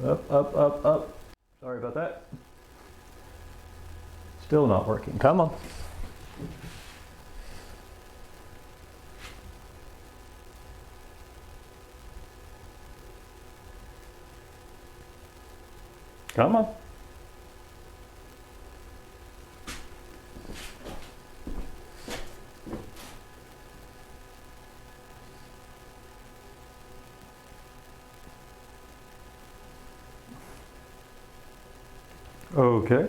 Up, up, up, up. Sorry about that. Still not working. Come on. Come on. Okay,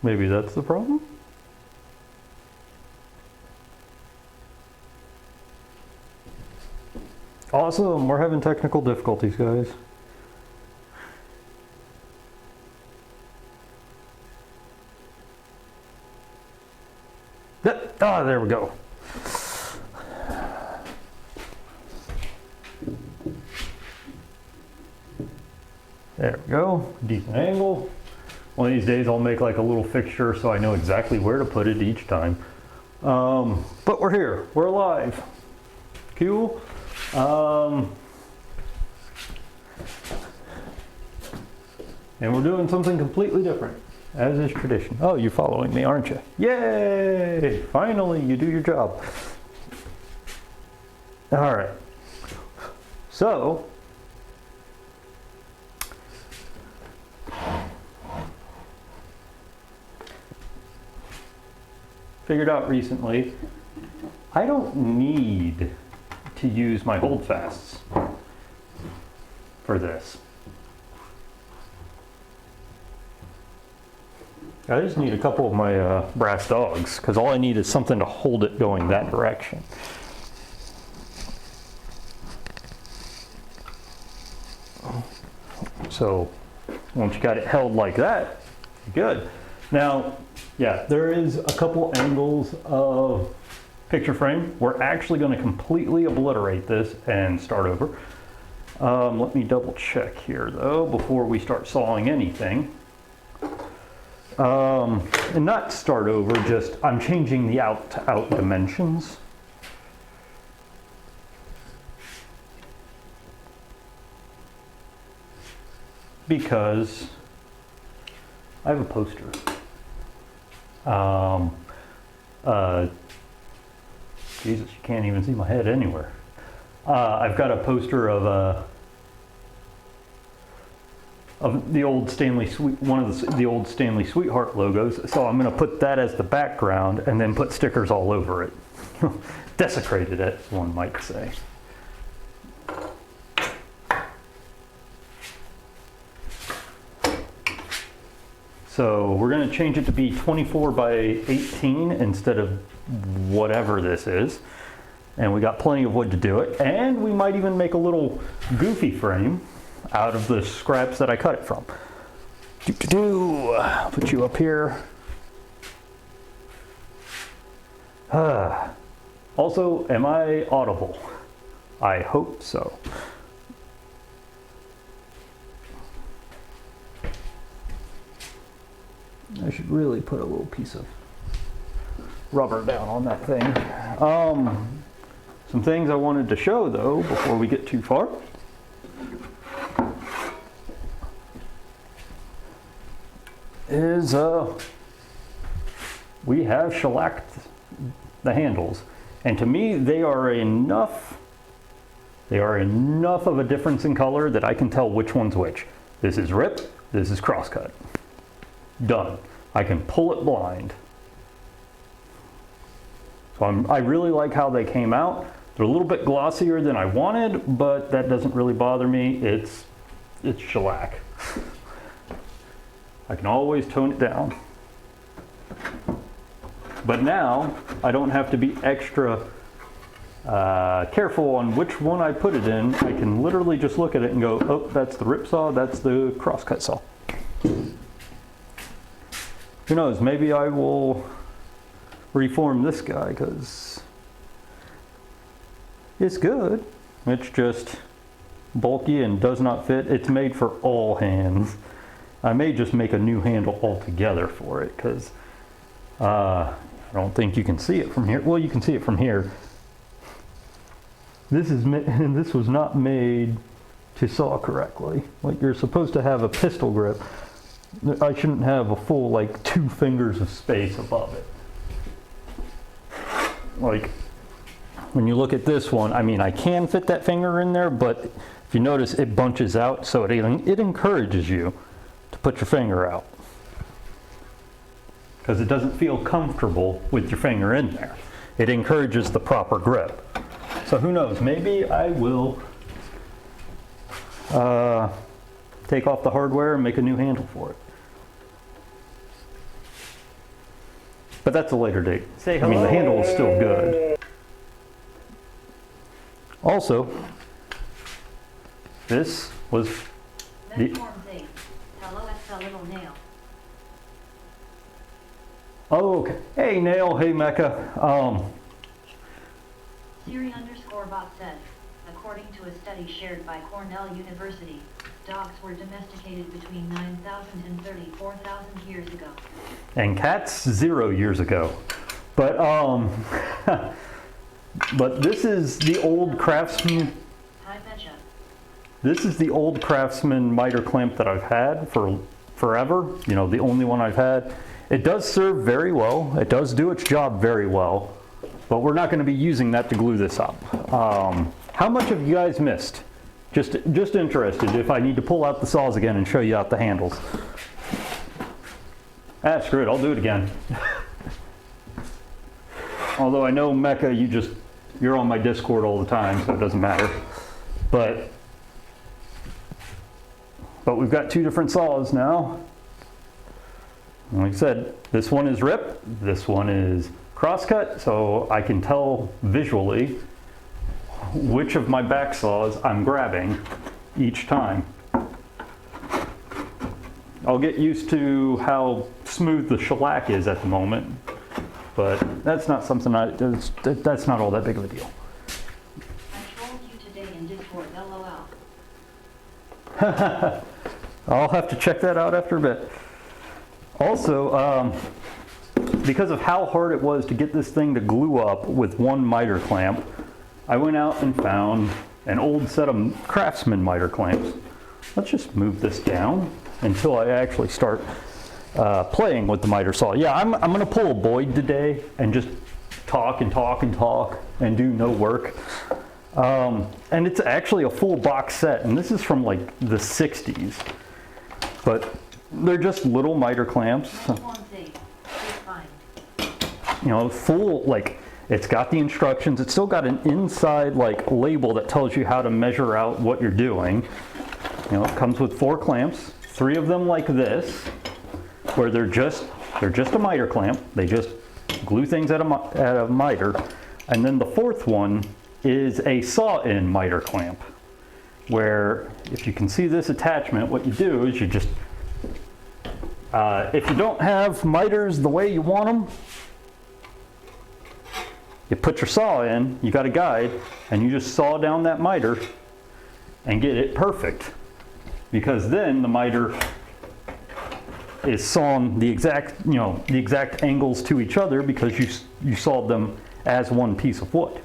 maybe that's the problem. Awesome, we're having technical difficulties, guys. Ah, there we go. There we go, decent angle. One of these days I'll make like a little fixture so I know exactly where to put it each time. But we're here, we're alive. Cool. And we're doing something completely different, as is tradition. Oh, you're following me, aren't you? Yay! Finally, you do your job. All right. So, figured out recently, I don't need to use my holdfasts for this. I just need a couple of my brass dogs, because all I need is something to hold it going that direction. So once you got it held like that, you're good. Now, yeah, there is a couple angles of picture frame. We're actually going to completely obliterate this and start over. Let me double check here though before we start sawing anything. And not start over, just I'm changing the out-to-out dimensions. Because I have a poster. Jesus, you can't even see my head anywhere. I've got a poster of the old Stanley one of the old Stanley Sweetheart logos. So I'm going to put that as the background and then put stickers all over it. Desecrated it, one might say. So we're going to change it to be 24 by 18 instead of whatever this is. And we got plenty of wood to do it. And we might even make a little goofy frame out of the scraps that I cut it from. Put you up here. Also, am I audible? I hope so. I should really put a little piece of rubber down on that thing. Some things I wanted to show though before we get too far. Is we have shellacked the handles, and to me they are enough of a difference in color that I can tell which one's which. This is rip, this is crosscut. Done. I can pull it blind. So I really like how they came out. They're a little bit glossier than I wanted, but that doesn't really bother me. It's shellac. I can always tone it down. But now I don't have to be extra careful on which one I put it in. I can literally just look at it and go, oh, that's the rip saw, that's the crosscut saw. Who knows, maybe I will reform this guy because it's good. It's just bulky and does not fit. It's made for all hands. I may just make a new handle altogether for it because I don't think you can see it from here. Well, you can see it from here. This was not made to saw correctly. Like you're supposed to have a pistol grip. I shouldn't have a full like 2 fingers of space above it. Like when you look at this one, I mean, I can fit that finger in there, but if you notice, it bunches out, so it encourages you to put your finger out because it doesn't feel comfortable with your finger in there. It encourages the proper grip. So who knows, maybe I will take off the hardware and make a new handle for it. But that's a later date. Say hello. I mean, the handle is still good. Also, this was the... Hello, that's a little nail. Oh, okay. Hey, Nail. Hey, Mecca. Siri_bot said, according to a study shared by Cornell University, dogs were domesticated between 9,000 and 34,000 years ago. And cats 0 years ago. But, but this is the old Craftsman. I betcha. This is the old Craftsman miter clamp that I've had for forever. You know, the only one I've had. It does serve very well. It does do its job very well. But we're not going to be using that to glue this up. How much have you guys missed? Just interested if I need to pull out the saws again and show you out the handles. Ah, screw it, I'll do it again. Although I know Mecca, you're on my Discord all the time, so it doesn't matter. But we've got 2 different saws now. And like I said, this one is rip, this one is crosscut, so I can tell visually which of my back saws I'm grabbing each time. I'll get used to how smooth the shellac is at the moment, but that's not something that's not all that big of a deal. I trolled you today in Discord, LOL. I'll have to check that out after a bit. Also, because of how hard it was to get this thing to glue up with one miter clamp, I went out and found an old set of Craftsman miter clamps. Let's just move this down until I actually start playing with the miter saw. Yeah, I'm going to pull a Boyd today and just talk and talk and talk and do no work. And it's actually a full box set, and this is from like the 60s. But they're just little miter clamps. You know, full, like, it's got the instructions. It's still got an inside like label that tells you how to measure out what you're doing. You know, it comes with 4 clamps, 3 of them like this, where they're just a miter clamp. They just glue things at a miter. And then the 4th one is a saw-in miter clamp, where if you can see this attachment, what you do is you just, if you don't have miters the way you want them, you put your saw in, you got a guide, and you just saw down that miter and get it perfect. Because then the miter is sawn the exact, you know, the exact angles to each other because you sawed them as one piece of wood.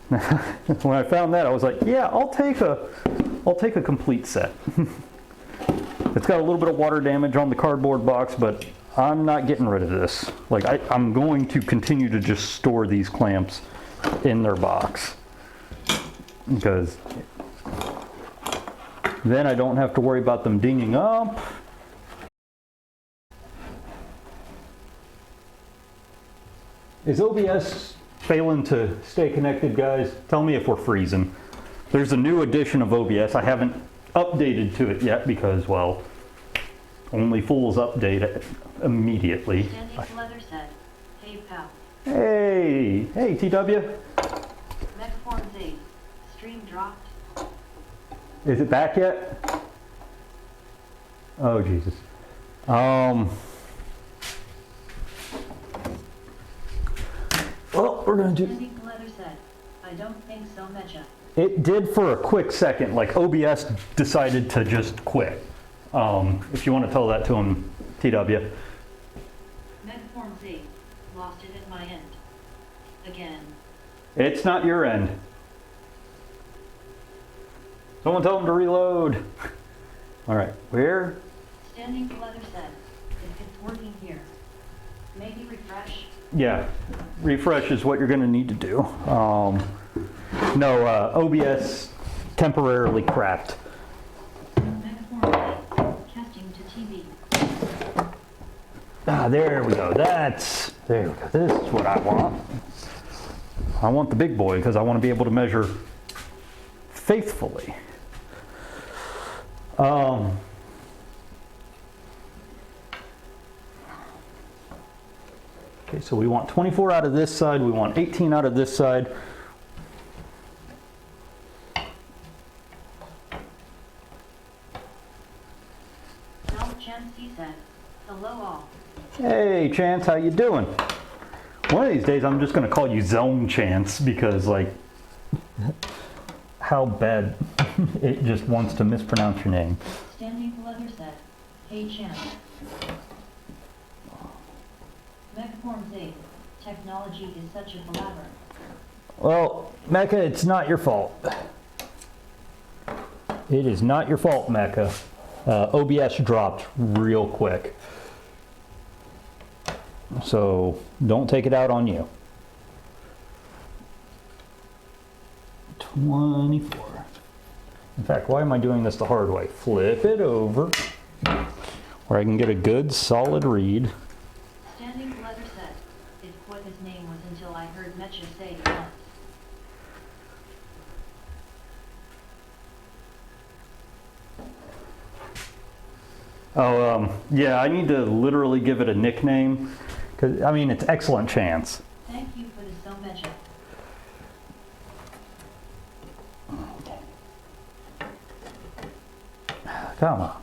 When I found that, I was like, yeah, I'll take a complete set. It's got a little bit of water damage on the cardboard box, but I'm not getting rid of this. Like, I'm going to continue to just store these clamps in their box, because then I don't have to worry about them dinging up. Is OBS failing to stay connected, guys? Tell me if we're freezing. There's a new edition of OBS. I haven't updated to it yet because, well, only fools update it immediately. Standing Leather said, hey pal. Hey, TW. Megaform Z, stream dropped. Is it back yet? Oh, Jesus. Well, we're gonna do. Standing Leather said, I don't think so, Mecha. It did for a quick second, like OBS decided to just quit. If you want to tell that to him, TW. Megaform Z, lost it at my end. Again. It's not your end. Someone tell him to reload. All right, where? Standing leather set. If it's working here. Maybe refresh. Yeah, refresh is what you're going to need to do. No, OBS temporarily crapped. Megaform light. Casting to TV. Ah, there we go. There we go. This is what I want. I want the big boy because I want to be able to measure faithfully. Okay, so we want 24 out of this side, we want 18 out of this side. Chance said, hello all. Hey Chance, how you doing? One of these days I'm just going to call you Zone Chance because like how bad it just wants to mispronounce your name. Standing leather set. Hey Chance. Megaform Z. Technology is such a palaver. Well, Mecca, it's not your fault. It is not your fault, Mecca. OBS dropped real quick. So don't take it out on you. 24. In fact, why am I doing this the hard way? Flip it over where I can get a good solid read. Standing leather set. It's what his name was until I heard Mecha say it once. Oh, yeah, I need to literally give it a nickname. Because, I mean, it's Excellent Chance. Thank you for the so Mecha. Come on.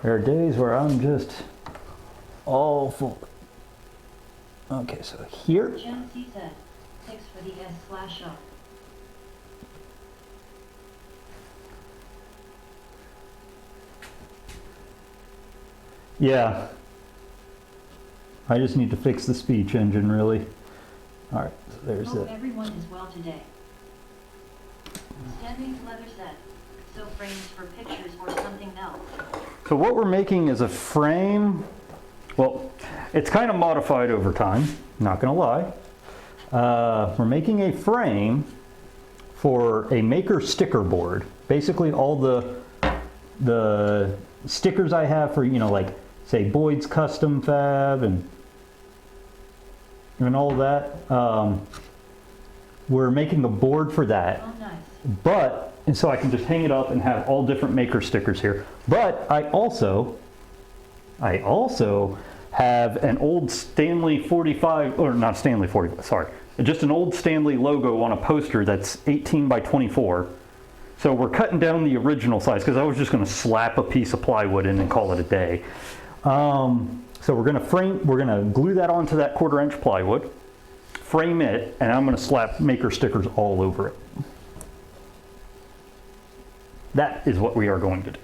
There are days where I'm just all full. Okay, so here. Chance said, 6 for the S/up. Yeah. I just need to fix the speech engine, really. All right, so there's Hope it. everyone is well today. Standing leather set. So frames for pictures or something else. So what we're making is a frame. Well, it's kind of modified over time, not gonna lie. We're making a frame for a maker sticker board. Basically all the stickers I have for, you know, like say Boyd's Custom Fab and all of that. We're making a board for that. Oh, nice. But, and so I can just hang it up and have all different maker stickers here. But I also have an old Stanley 45, or not Stanley 45, sorry. Just an old Stanley logo on a poster that's 18 by 24. So we're cutting down the original size because I was just gonna slap a piece of plywood in and call it a day. So we're gonna glue that onto that 1/4 inch plywood, frame it, and I'm gonna slap maker stickers all over it. That is what we are going to do.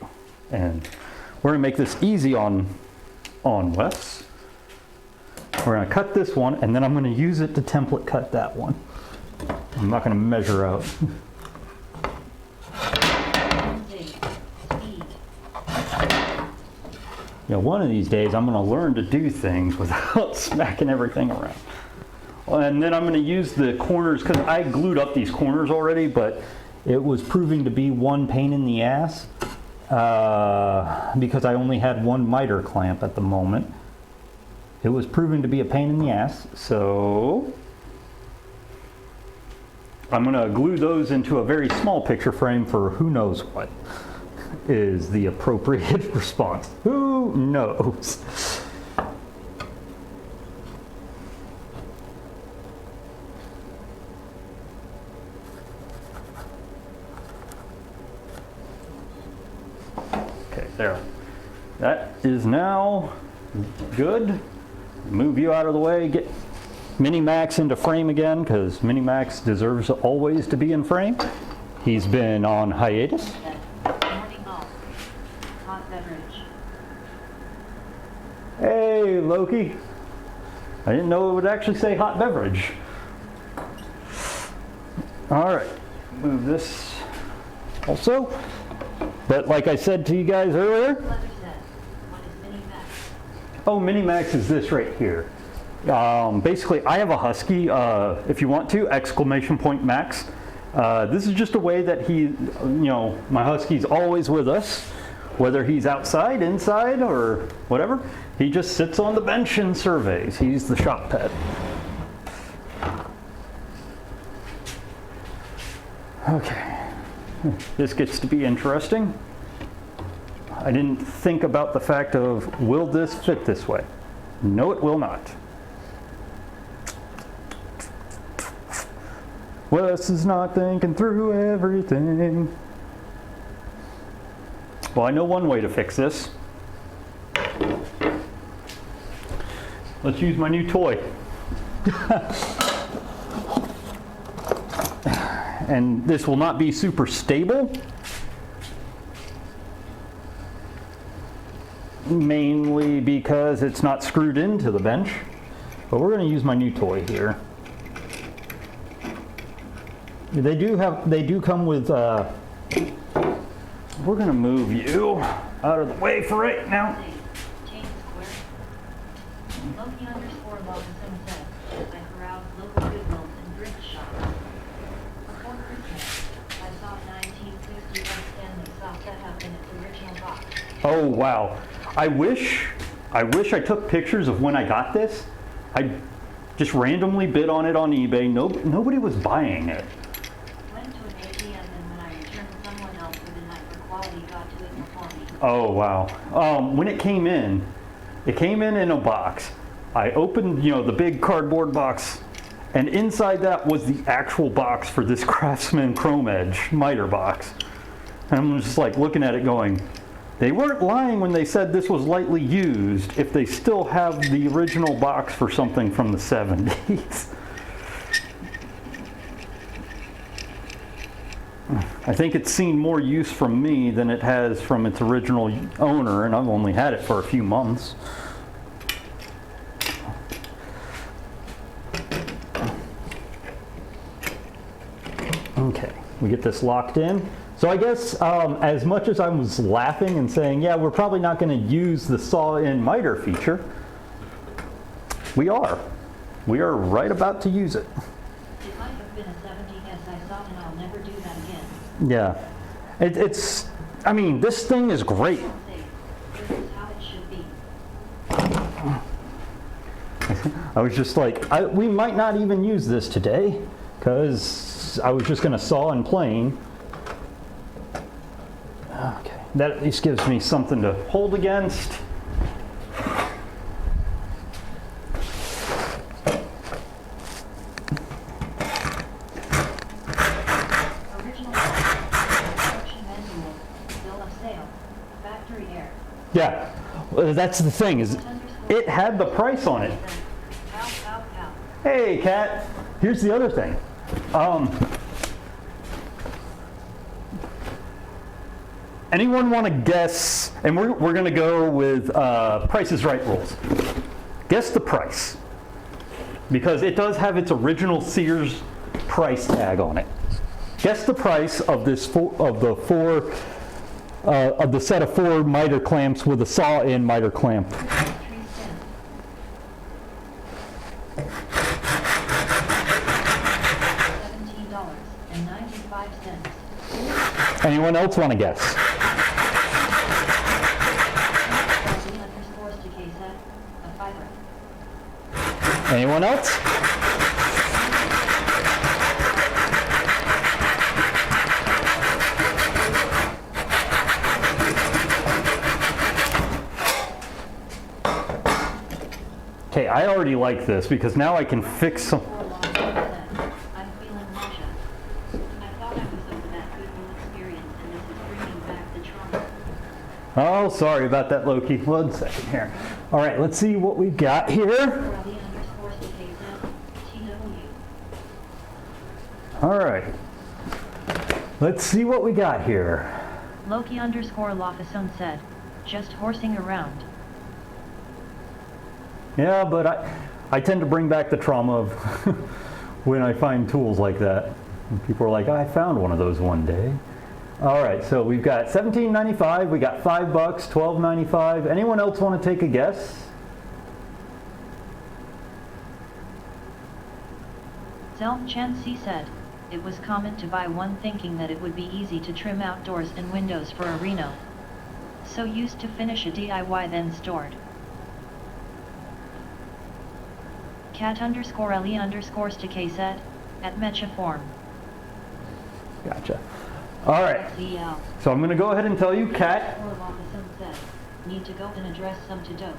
And we're gonna make this easy on Wes. We're gonna cut this one, and then I'm gonna use it to template cut that one. I'm not gonna measure out. Yeah, one of these days I'm gonna learn to do things without smacking everything around. And then I'm gonna use the corners, because I glued up these corners already, but it was proving to be one pain in the ass because I only had one miter clamp at the moment. It was proving to be a pain in the ass, so I'm gonna glue those into a very small picture frame for who knows what is the appropriate response. Who knows? Okay, there. That is now good. Move you out of the way, get Mini-Max into frame again, because Mini-Max deserves always to be in frame. He's been on hiatus. Morning all. Hot beverage. Hey, Loki. I didn't know it would actually say hot beverage. All right, move this also. But like I said to you guys earlier, Leather says, what is Mini-Max? oh, Mini-Max is this right here. Basically, I have a Husky, if you want to, exclamation point Max. This is just a way that he, my Husky's always with us, whether he's outside, inside, or whatever. He just sits on the bench and surveys. He's the shop pet. Okay, this gets to be interesting. I didn't think about the fact of, will this fit this way? No, it will not. Wes is not thinking through everything. Well, I know one way to fix this. Let's use my new toy. And this will not be super stable. Mainly because it's not screwed into the bench. But we're going to use my new toy here. They do come with, we're going to move you out of the way for right now. Change square. Loki underscore Lawson said, I caroused local Goodwills and thrift shops. Before Christmas, I saw a 1961 Stanley saw set up in its original box. Oh, wow. I wish I took pictures of when I got this. I just randomly bid on it on eBay. Nobody was buying it. Went to an ATM and when I returned, someone else with a knife for quality got to it before me. Oh, wow. When it came in a box. I opened, the big cardboard box, and inside that was the actual box for this Craftsman Chrome Edge miter box. And I'm just like looking at it going, they weren't lying when they said this was lightly used if they still have the original box for something from the 70s. I think it's seen more use from me than it has from its original owner, and I've only had it for a few months. Okay, we get this locked in. So I guess as much as I was laughing and saying, yeah, we're probably not going to use the saw-in miter feature, we are. We are right about to use it. It might have been a 70s I saw and I'll never do that again. Yeah. It's, I mean, this thing is great. This is how it should be. I was just like, we might not even use this today because I was just going to saw in plane. Okay, that at least gives me something to hold against. Original instruction manual, bill of sale, factory error. Yeah, well, that's the thing, is it had the price on it. Pow, pow, pow. Hey, Kat, here's the other thing. Anyone want to guess, and we're going to go with Price is Right rules. Guess the price, because it does have its original Sears price tag on it. Guess the price of this of the set of 4 miter clamps with a saw-in miter clamp. 3 cents. $17.95. Anyone else want to guess? Underscore Sticasa, a fiber. Anyone else? Okay, I already like this because now I can fix some. I'm feeling nausea. I thought I was over that Goodwill experience and this is bringing back the trauma. Oh, sorry about that, Loki. 1 second here. All right, let's see what we've got here. Corelli underscore Sticasa, TW. All right. Let's see what we got here. Loki underscore Lafasone said, just horsing around. Yeah, but I tend to bring back the trauma of when I find tools like that. And people are like, I found one of those one day. All right, so we've got $17.95, we got $5, $12.95. Anyone else want to take a guess? Zelm Chancy said, it was common to buy one thinking that it would be easy to trim outdoors and windows for a Reno. So used to finish a DIY then stored. Cat_LE_ said, at Mecha form. Gotcha. All right, XEL. so I'm going to go ahead and tell you, Cat. Said, need to go and address some to dose.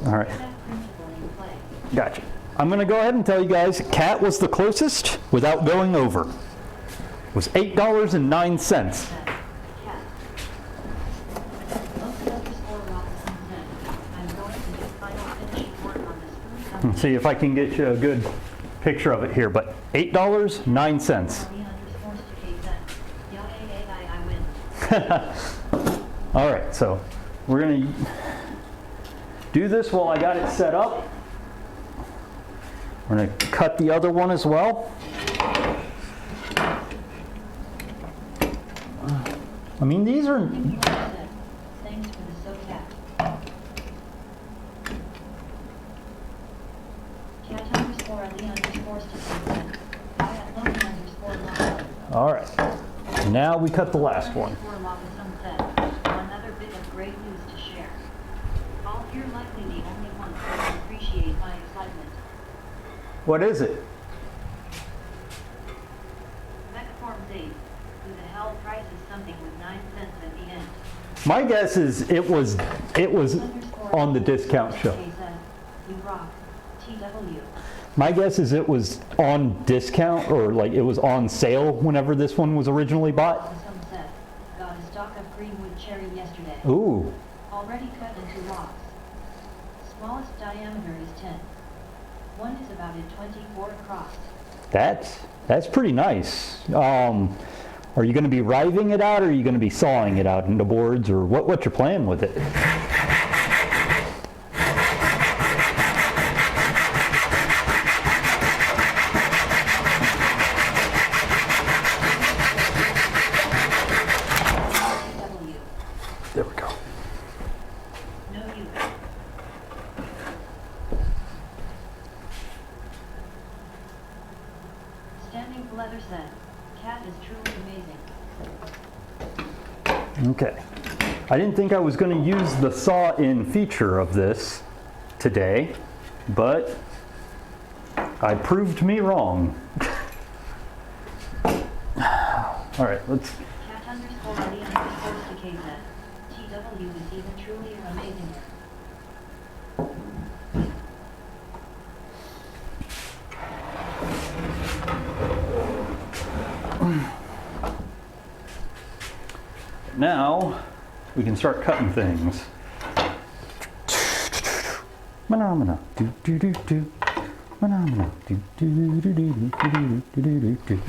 All right. That principle in play. Gotcha. I'm going to go ahead and tell you guys, Cat was the closest without going over. It was $8.09. Cat. I'm going to do final finishing work on this food. Let's see if I can get you a good picture of it here, but $8.09. All right, so we're going to do this while I got it set up. We're going to cut the other one as well. I mean, these are... Thanks for the soap cat. _LE_stick. All right, now we cut the last one. Another bit of great news to share. You're likely the only one who can appreciate my excitement. What is it? Megaform 8. Who the hell prices something with 9 cents at the end? My guess is it was on the discount show. You rock. TW. My guess is it was on discount, or like it was on sale whenever this one was originally bought. Some said, got a stock of Greenwood cherry yesterday. Ooh, Already cut into lots. Smallest diameter is 10. One is about a 24 across. that's pretty nice. Are you going to be riving it out, or are you going to be sawing it out into boards, or what's your plan with it? There we go. No you. Standing leather said, cat is truly amazing. Okay. I didn't think I was going to use the saw-in feature of this today, but I proved me wrong. All right, let's... Cat_LE_stick. TW is even truly amazing. Now we can start cutting things. Phenomena. Do do do do. Phenomena. Do do do do do do do do do.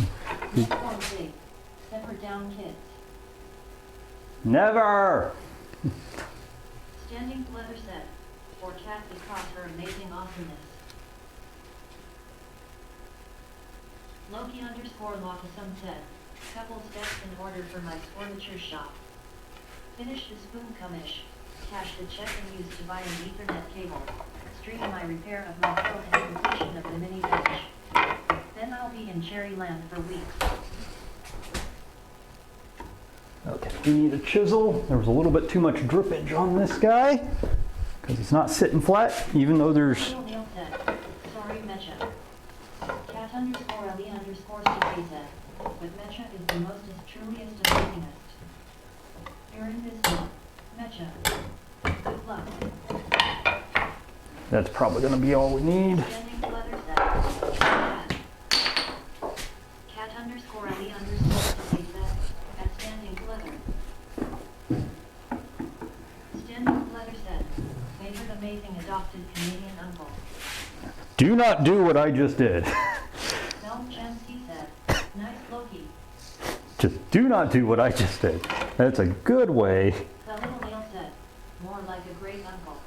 Simmer down, kids. Never. Standing leather said, for cat because her amazing awesomeness. Loki_Lockisum said, couple steps in order for my furniture shop. Finish the spoon commish, cash the check and use to buy an Ethernet cable, stream my repair of my throat and completion of the mini bench. Then I'll be in Cherryland for weeks. Okay, we need a chisel. There was a little bit too much drippage on this guy because it's not sitting flat, even though there's... Neil said, sorry Mecha. Cat_LE_stick said, but Mecha is the most truliest of amazingest. You're in this one, Mecha. Good luck. That's probably going to be all we need. Standing leather said, Cat_LE_stick said, at standing leather. Standing leather said, favorite amazing adopted Canadian uncle. Do not do what I just did. Zelm Chancy said, nice Loki. Just do not do what I just did. That's a good way. The little Neil said, more like a great uncle.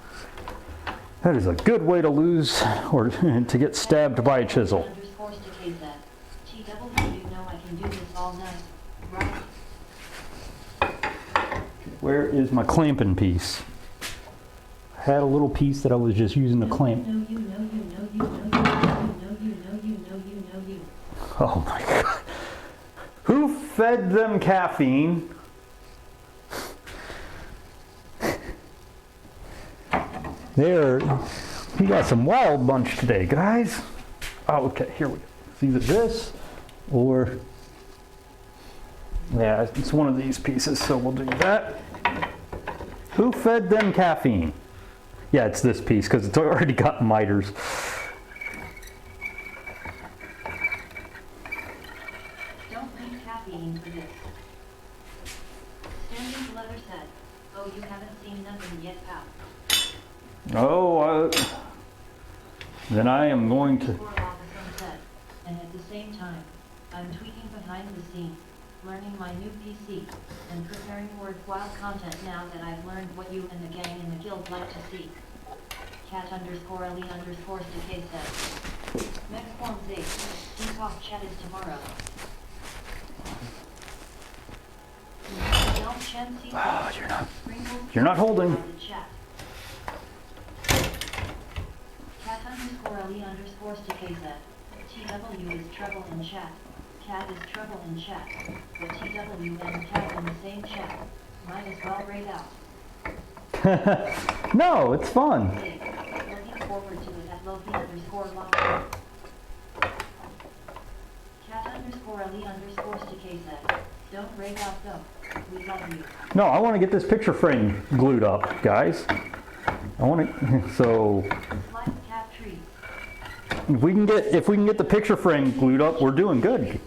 That is a good way to lose or to get stabbed by a chisel. _stick said, TW do know Where is my clamping piece? I had a little piece that I was just using to clamp. Oh my God. Who fed them caffeine? We got some wild bunch today, guys. Oh, okay, here we go. It's either this or, yeah, it's one of these pieces, so we'll do that. Who fed them caffeine? Yeah, it's this piece because it's already got miters. Don't need caffeine for this. Standing leather said, oh, you haven't seen nothing yet, pal. Oh, then I am going to... And at the same time, I'm tweaking behind the scenes, learning my new PC, and preparing worthwhile content now that I've learned what you and the gang in the guild like to see. cat_le_stikay says. Next form Z. Detox chat is tomorrow. Oh, you're not holding. cat_le_stikay said. TW is trouble in chat. Cat is trouble in chat. But TW and cat in the same chat. Might as well rate out. No, it's fun. Looking forward to it at Loki_log. cat_le_stikay said. Don't rate out though. We love you. No, I want to get this picture frame glued up, guys. I want to, so Like cat trees. if we can get the picture frame glued up, we're doing good.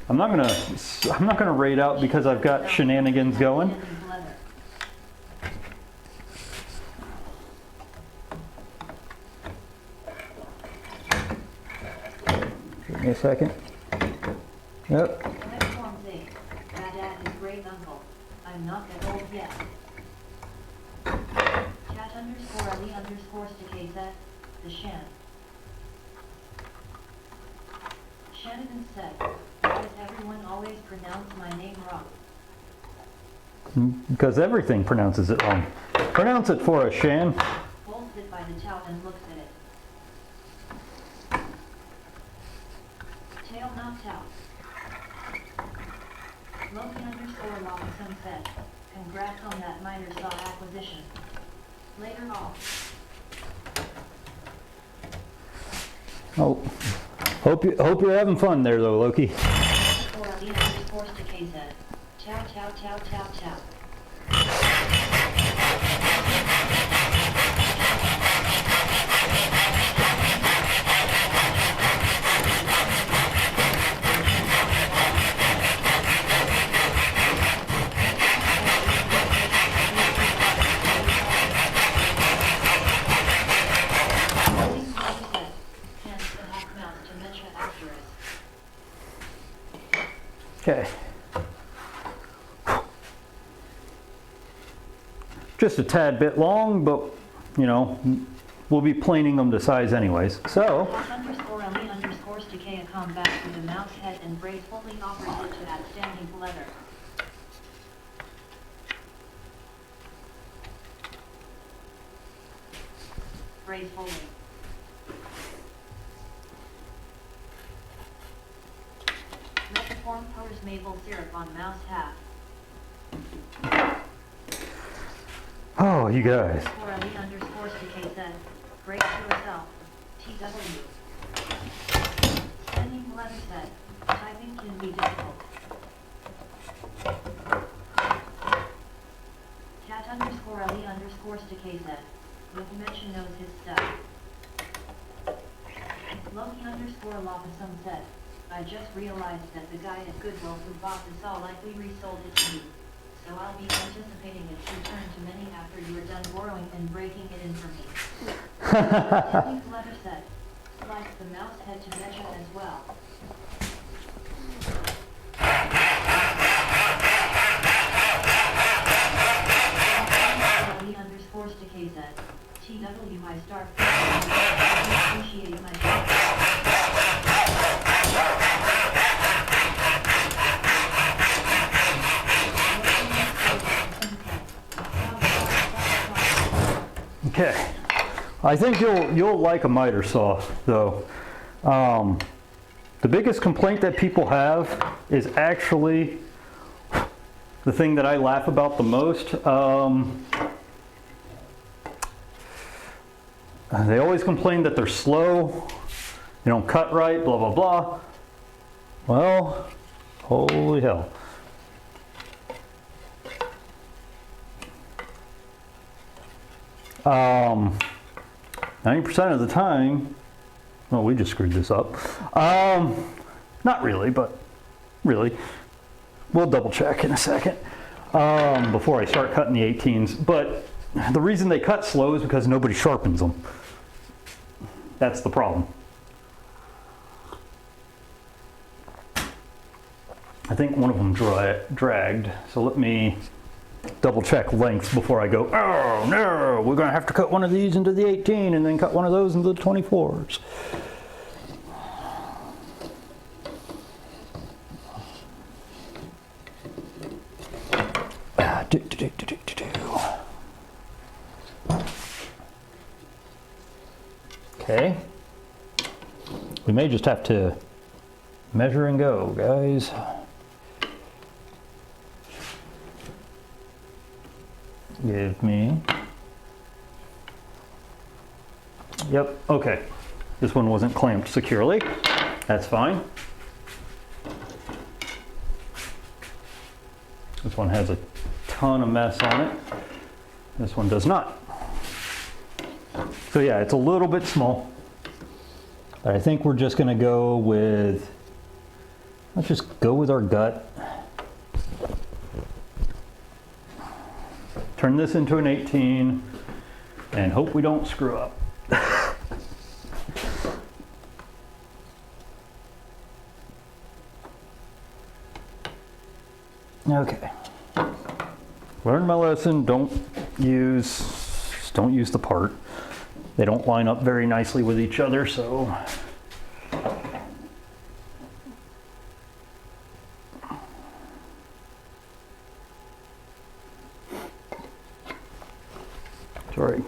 I'm not gonna rate out because I've got shenanigans going. Give me a second. Yep. Next form Z. Dad is great uncle. I'm not that old yet. cat_le_stikay said. The Shan. Shannon said, why does everyone always pronounce my name wrong? Because everything pronounces it wrong. Pronounce it for us, Shan. Holds it by the tout and looks at it. Tail knocked out. Loki_Lawson said, congrats on that miter saw acquisition. Later on. Oh, hope you're having fun there, though, Loki. cat_le_stikay said, chow chow chow chow chow. Okay. Just a tad bit long, but, you know, we'll be planing them to size anyways. So, _le_stikay come back with a mouse head and braid fully offers it to outstanding leather. Braid fully. Metaform pours maple syrup on mouse half. oh, you guys. _le_stikay said, break to herself. TW. Sending letter said, typing can be difficult. cat_le_stikay said, Loki mention knows his stuff. Loki_Lawson said, I just realized that the guy at Goodwill who bought the saw likely resold it to you. So I'll be anticipating its return to many after you are done borrowing and breaking it in for me. Timmy's letter said, slice the mouse head to measure as well. _le_stikay said, TW I start appreciate my job. I think you'll like a miter saw though. The biggest complaint that people have is actually the thing that I laugh about the most. They always complain that they're slow, they don't cut right, blah, blah, blah. Well, holy hell. Um, 90% of the time, well, we just screwed this up. Not really, but really. We'll double check in a second before I start cutting the 18s. But the reason they cut slow is because nobody sharpens them. That's the problem. I think one of them dragged, so let me double check lengths before I go, oh no, we're gonna have to cut one of these into the 18 and then cut one of those into the 24s. Okay. We may just have to measure and go, guys. Give me. Yep, okay. This one wasn't clamped securely. That's fine. This one has a ton of mess on it. This one does not. So yeah, it's a little bit small. But I think we're just gonna go with, let's just go with our gut. Turn this into an 18 and hope we don't screw up. Okay. Learn my lesson, don't use the part. They don't line up very nicely with each other, so. Sorry.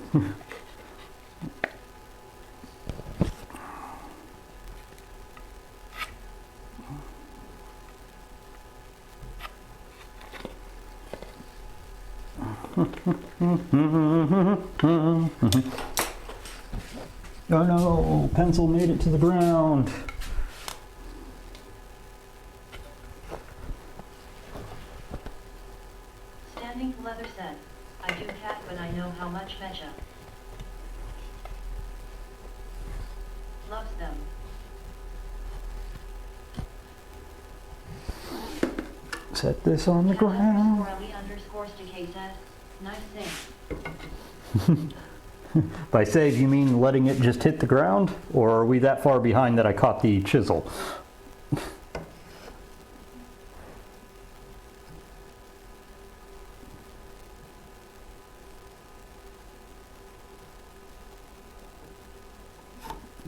Oh no, pencil made it to the ground. Standing leather said, I do cat when I know how much mecha. Loves them. Set this on the ground. _Ali_STK said, nice thing. By save, you mean letting it just hit the ground? Or are we that far behind that I caught the chisel?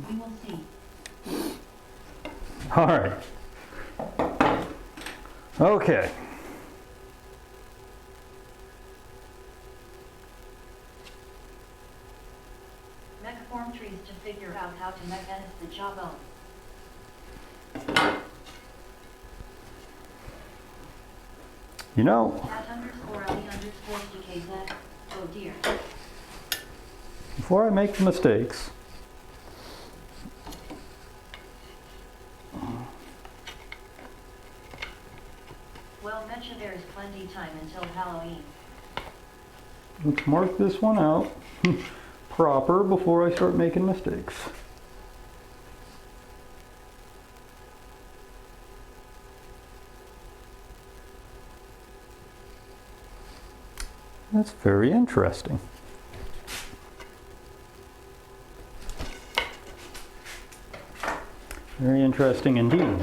We will see. All right. Okay. Megaform trees to figure out how to mechanize the jawbone. You know, _Ali_STK said, oh dear. before I make mistakes, Well, mecha there is plenty time until Halloween. let's mark this one out proper before I start making mistakes. That's very interesting. Very interesting indeed.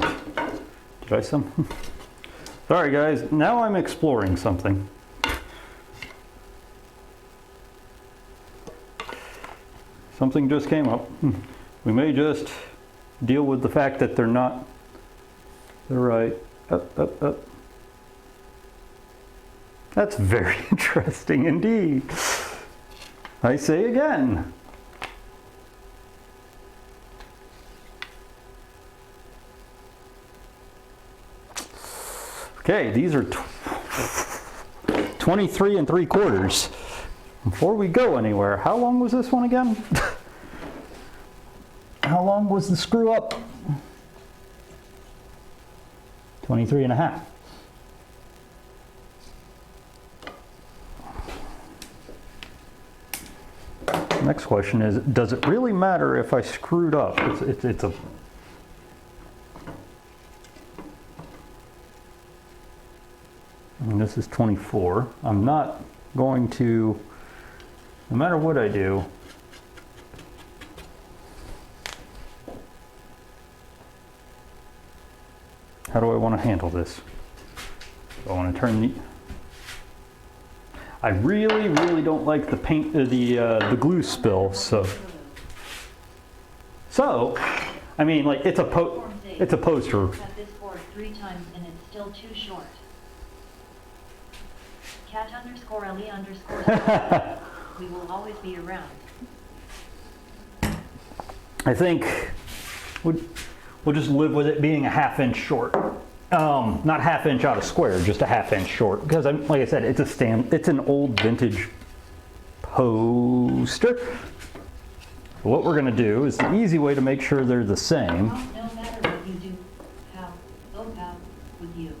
Did I some? Sorry guys, now I'm exploring something. Something just came up. We may just deal with the fact that they're not the right. Up. That's very interesting indeed. I say again. Okay, these are 23 3/4. Before we go anywhere, how long was this one again? How long was the screw up? 23 1/2. Next question is, does it really matter if I screwed up? It's a... And this is 24. I'm not going to, no matter what I do, how do I want to handle this? Do I want to turn the... I really, really don't like the paint, the glue spill. So, I mean, like it's a poster. Cut this board 3 times and it's still too short. cat_LE_. We will always be around. I think we'll just live with it being a 1/2 inch short. Not 1/2 inch out of square, just a 1/2 inch short. Because like I said, it's an old vintage poster. What we're gonna do is the easy way to make sure they're the same. No matter what you do, go pal with you.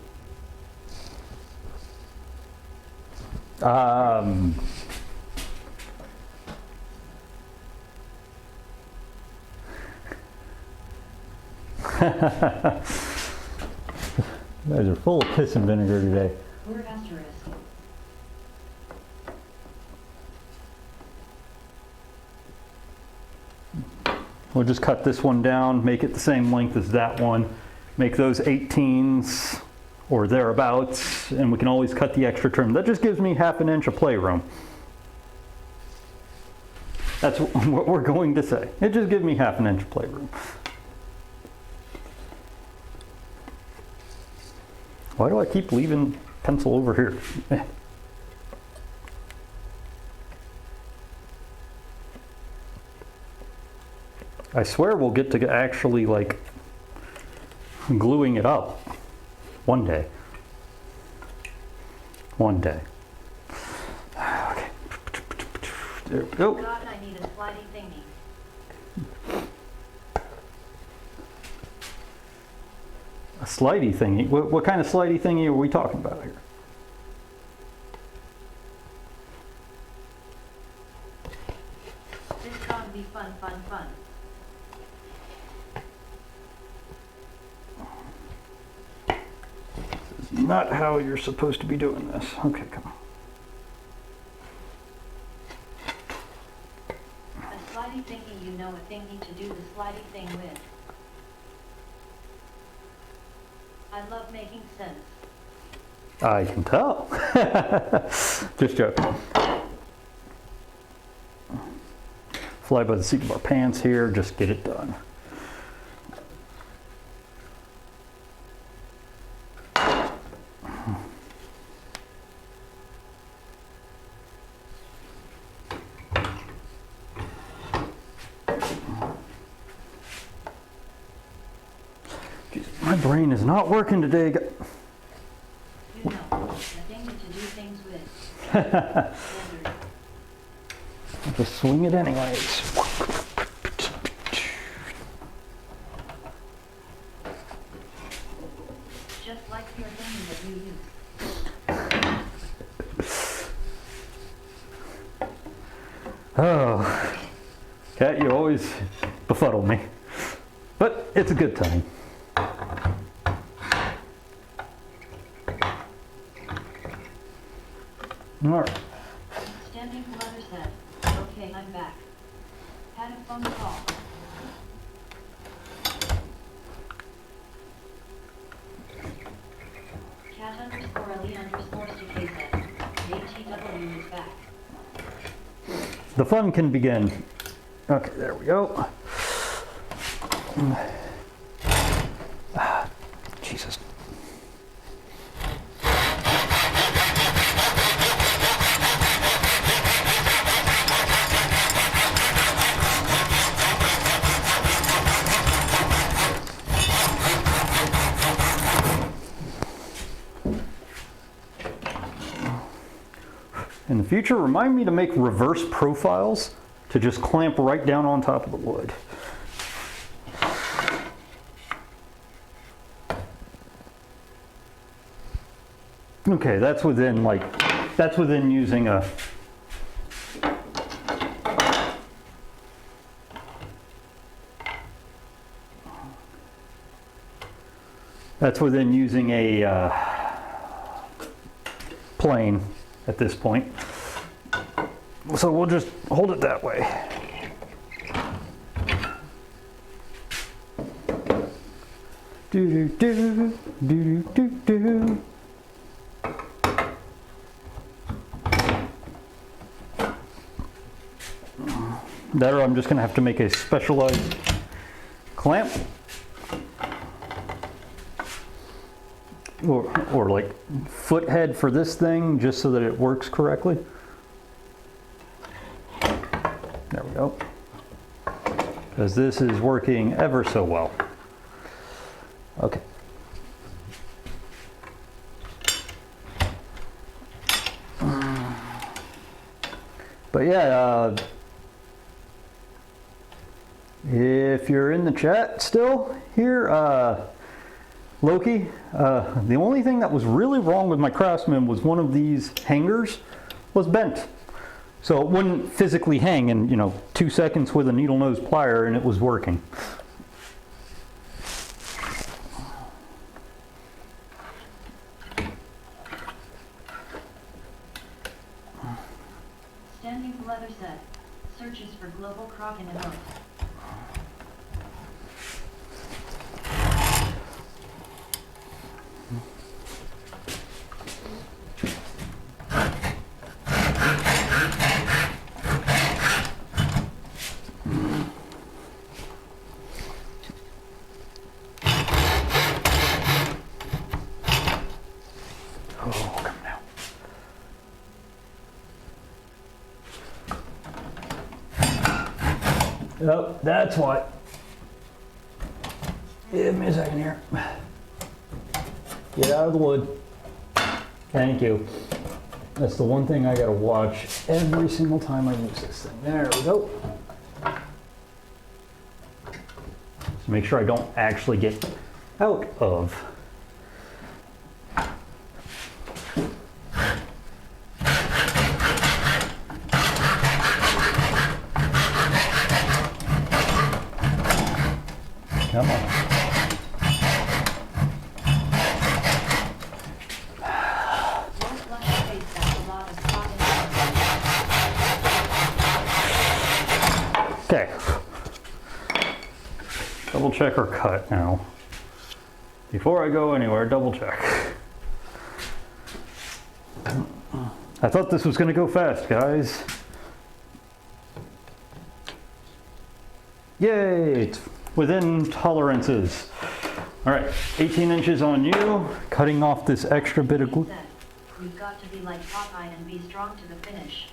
You guys are full of piss and vinegar today. Word asterisk. We'll just cut this one down, make it the same length as that one, make those 18s or thereabouts, and we can always cut the extra trim. That just gives me 1/2 inch of playroom. That's what we're going to say. It just gives me 1/2 inch of playroom. Why do I keep leaving pencil over here? I swear we'll get to actually like gluing it up one day. One day. Okay. There we go. God, I need a slidey thingy. A slidey thingy? What kind of slidey thingy are we talking about here? This gonna be fun. Not how you're supposed to be doing this. Okay, come on. A slidey thingy, you know, a thingy to do the slidey thing with. I love making sense. I can tell. Just joking. Fly by the seat of our pants here, just get it done. My brain is not working today. You know, a thingy to do things with. I'll just swing it anyways. Just like your thingy that you use. Oh, Kat, you always befuddle me. But it's a good time. All right. Standing mother said, okay, I'm back. Had a phone call. cat_LE_CK said, ATW is back. The fun can begin. Okay, there we go. Jesus. in the future, remind me to make reverse profiles to just clamp right down on top of the wood. Okay, that's within using a plane at this point. So we'll just hold it that way. Do do do do do do. That, or I'm just going to have to make a specialized clamp, or like foot head for this thing, just so that it works correctly. There we go. Because this is working ever so well. Okay. But yeah, if you're in the chat still here, Loki, the only thing that was really wrong with my Craftsman was one of these hangers was bent. So it wouldn't physically hang in, 2 seconds with a needle nose plier, and it was working. Standing leather set. Searches for global crock in a month. Oh, that's what. Give me a second here. Get out of the wood. Thank you. That's the one thing I gotta watch every single time I use this thing. There we go. So make sure I don't actually get out of. Come on. Okay. Double check or cut now. Before I go anywhere, double check. I thought this was going to go fast, guys. Yay! It's within tolerances. All right, 18 inches on you, cutting off this extra bit of glue. You've got to be like Popeye and be strong to the finish.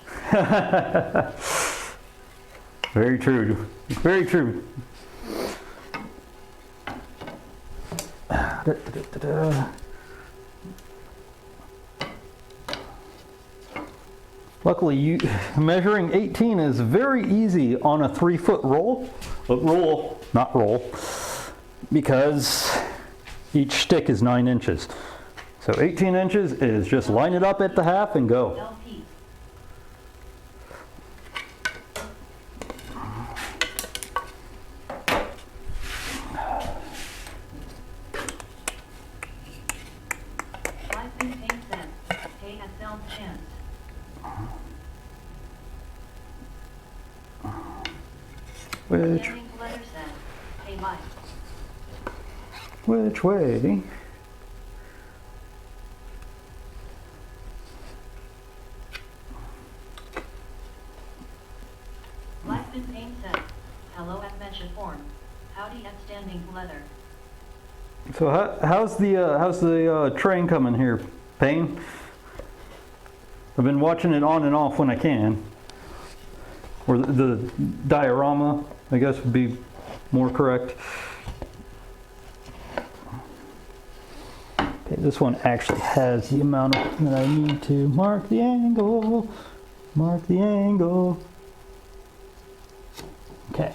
Very true. Very true. Luckily, measuring 18 is very easy on a 3-foot roll. Not roll, because each stick is 9 inches. So 18 inches is just line it up at the half and go. Which way? Blackman Payne says, hello at mention form. Howdy at standing leather. So how's the train coming here, Payne? I've been watching it on and off when I can. Or the diorama, I guess, would be more correct. Okay, this one actually has the amount that I need to mark the angle. Mark the angle. Okay.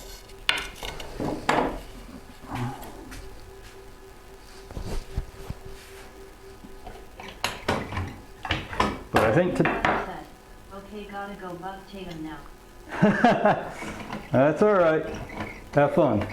But I think Okay, gotta go bug Tatum now. that's all right. Have fun.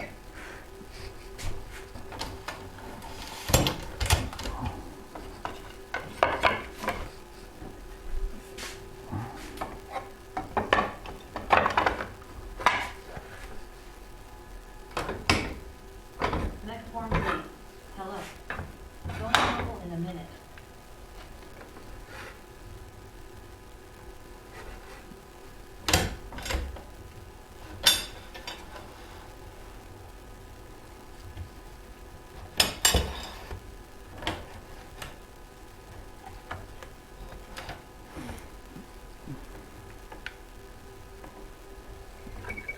Next form, please. Hello. Going local in a minute.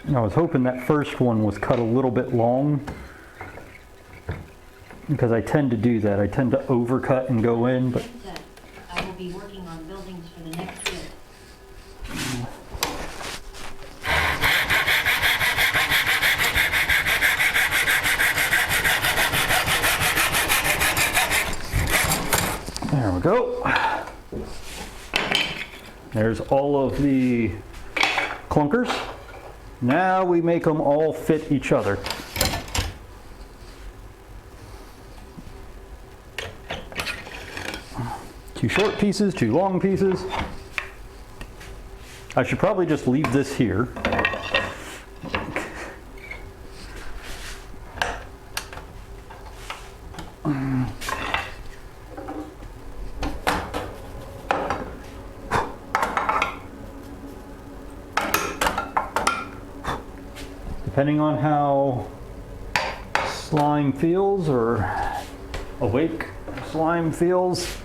I was hoping that first one was cut a little bit long because I tend to do that. I tend to overcut and go in, but Said, I will be working on buildings for the next bid. there we go. There's all of the clunkers. Now we make them all fit each other. Two short pieces, two long pieces. I should probably just leave this here. Depending on how slime feels or awake slime feels,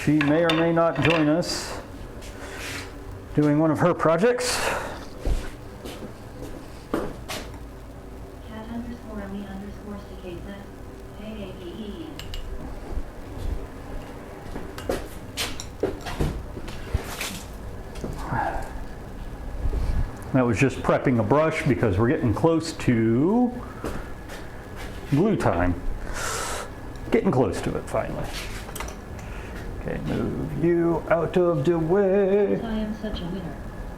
she may or may not join us doing one of her projects. cat_me_CKZ. AAPE. That was just prepping a brush because we're getting close to glue time. Getting close to it finally. Okay, move you out of the way. I am such a winner.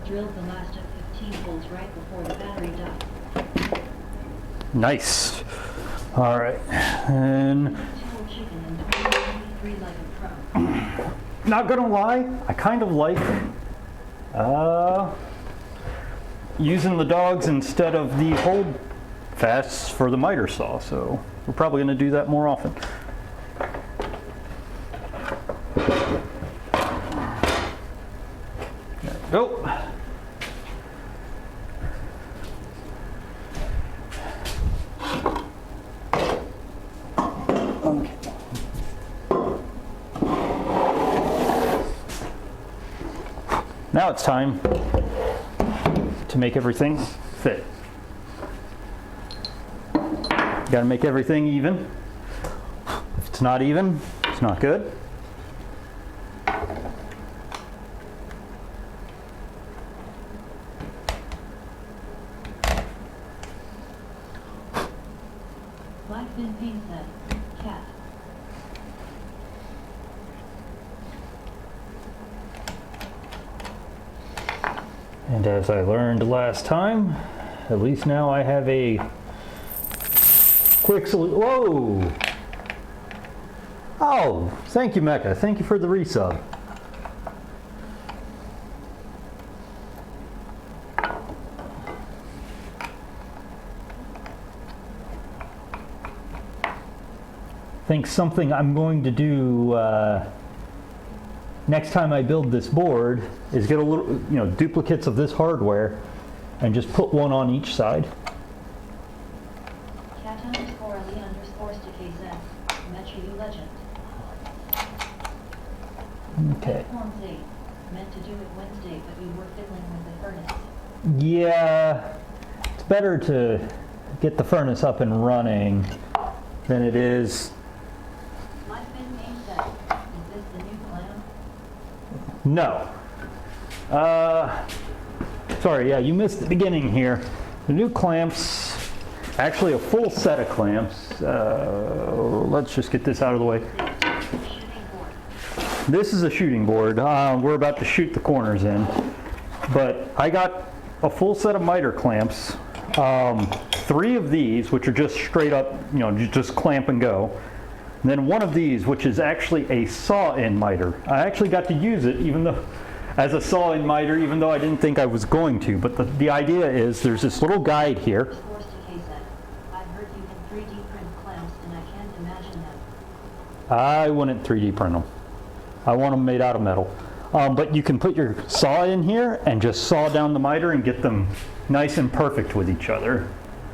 Drilled the last of 15 holes right before the battery died. Nice. All right, and Two chicken and 23 like a pro. not gonna lie, I kind of like using the dogs instead of the hold fasts for the miter saw, so we're probably gonna do that more often. There we go. Okay. Now it's time to make everything fit. Got to make everything even. If it's not even, it's not good. Black Fin Paint said, cat. And as I learned last time, at least now I have a quick solution. Whoa! Oh, thank you, Mecca. Thank you for the resub. I think something I'm going to do next time I build this board is get a little, duplicates of this hardware and just put one on each side. cat_Ali_CKZ. Metro U Legend. Okay. Form Z. Meant to do it Wednesday, but we were fiddling with the furnace. Yeah, it's better to get the furnace up and running than it is. Black Fin Paint said, is this the new plan? No. Sorry, yeah, you missed the beginning here. The new clamps, actually a full set of clamps. Let's just get this out of the way. This is a shooting board. We're about to shoot the corners in. But I got a full set of miter clamps. 3 of these, which are just straight up, you know, just clamp and go. And then 1 of these, which is actually a saw-in miter. I actually got to use it even though, as a saw-in miter, even though I didn't think I was going to. But the idea is there's this little guide here. I've heard you can 3D print clamps, and I can't imagine them. I wouldn't 3D print them. I want them made out of metal. But you can put your saw in here and just saw down the miter and get them nice and perfect with each other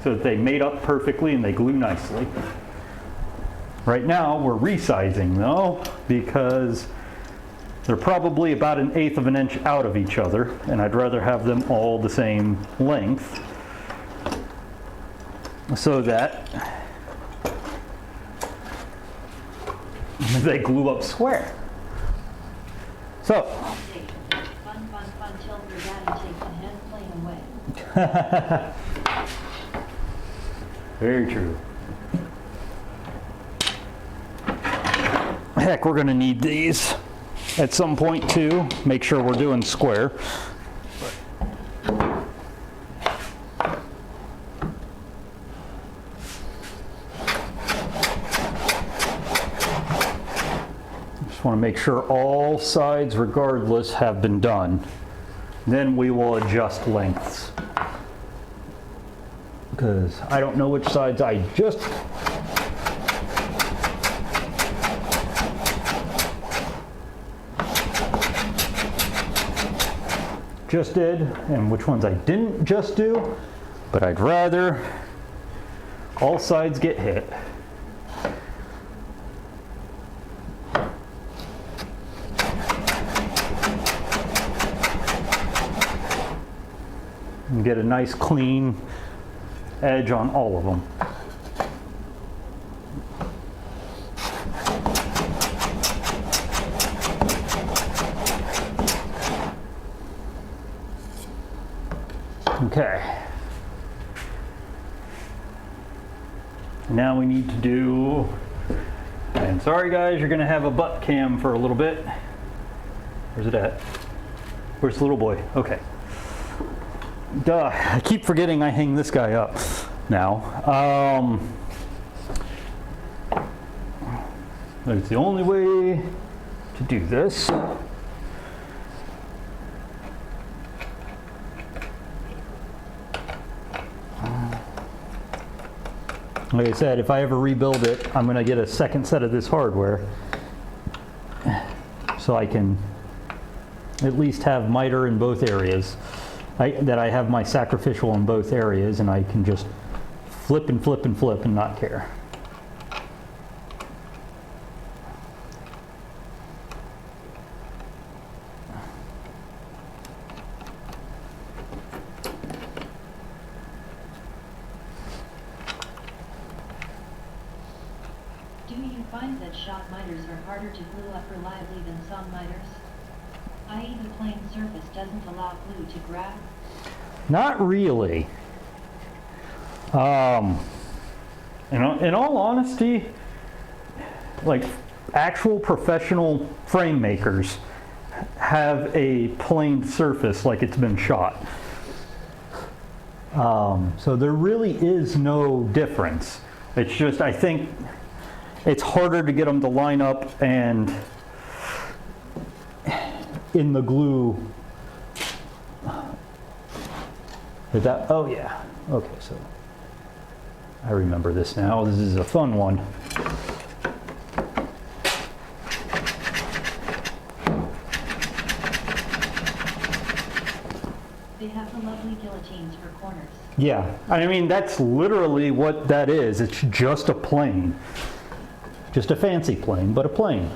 so that they mate up perfectly and they glue nicely. Right now we're resizing though because they're probably about 1/8 of an inch out of each other, and I'd rather have them all the same length so that they glue up square. So, Fun, till your daddy takes the hand plane away. very true. Heck, we're gonna need these at some point too. Make sure we're doing square. Just want to make sure all sides, regardless, have been done. Then we will adjust lengths. Because I don't know which sides I just did and which ones I didn't just do, but I'd rather all sides get hit. And get a nice clean edge on all of them. Okay. Now we need to do, and sorry guys, you're gonna have a butt cam for a little bit. Where's it at? Where's the little boy? Okay. Duh, I keep forgetting I hang this guy up now. It's the only way to do this. Like I said, if I ever rebuild it, I'm going to get a second set of this hardware so I can at least have miter in both areas. That I have my sacrificial in both areas, and I can just flip and flip and flip and not care. Do you find that shot miters are harder to glue up reliably than sawn miters? I.e. the plane surface doesn't allow glue to grab? Not really. In all honesty, like actual professional frame makers have a planed surface like it's been shot. So there really is no difference. It's just, I think it's harder to get them to line up and in the glue. Did that, oh yeah, okay, so I remember this now. This is a fun one. They have the lovely guillotines for corners. Yeah, I mean, that's literally what that is. It's just a plane. Just a fancy plane, but a plane.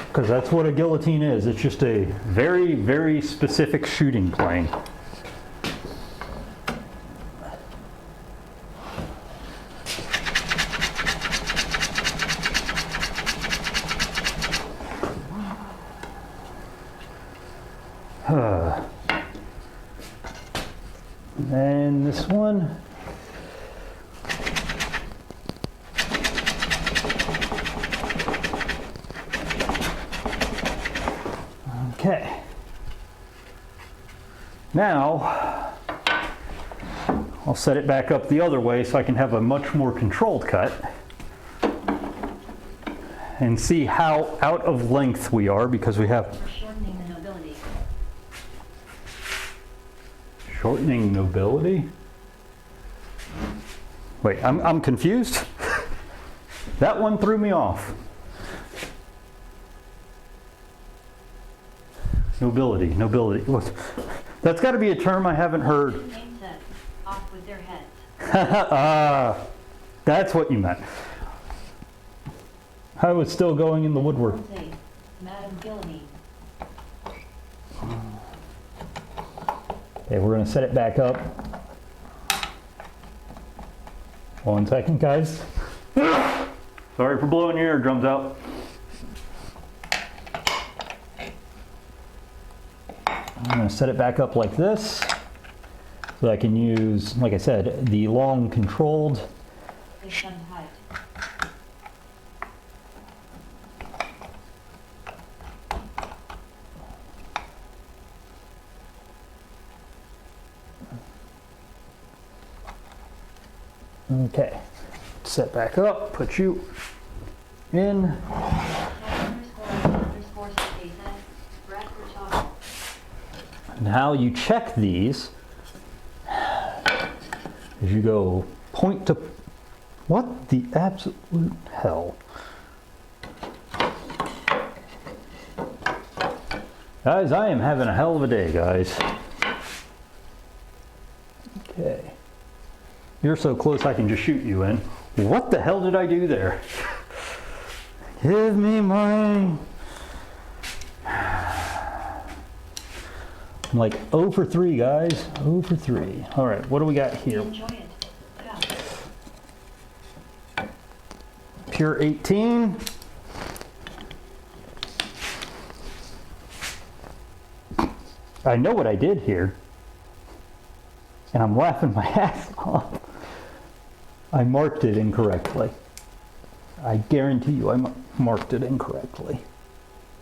Because that's what a guillotine is. It's just a very, very specific shooting plane. And this one. Okay. Now, I'll set it back up the other way so I can have a much more controlled cut and see how out of length we are because we have For shortening the nobility. shortening nobility. Wait, I'm confused. That one threw me off. Nobility, nobility. That's got to be a term I haven't heard. Name set. Off with their heads. Ah, that's what you meant. I was still going in the woodwork. Form Z. Madam Guillamy. Okay, we're going to set it back up. 1 second, guys. Sorry for blowing your eardrums out. I'm going to set it back up like this so I can use, like I said, the long controlled. Based on height. Okay, set back up, put you in. Underscore space S. Bradford toggle. Now you check these as you go point to, what the absolute hell? Guys, I am having a hell of a day, guys. Okay. You're so close I can just shoot you in. What the hell did I do there? Give me my... I'm like 0 for 3, guys. 0 for 3. All right, what do we got here? Enjoy it. Go. Pure 18. I know what I did here. And I'm laughing my ass off. I marked it incorrectly. I guarantee you I marked it incorrectly.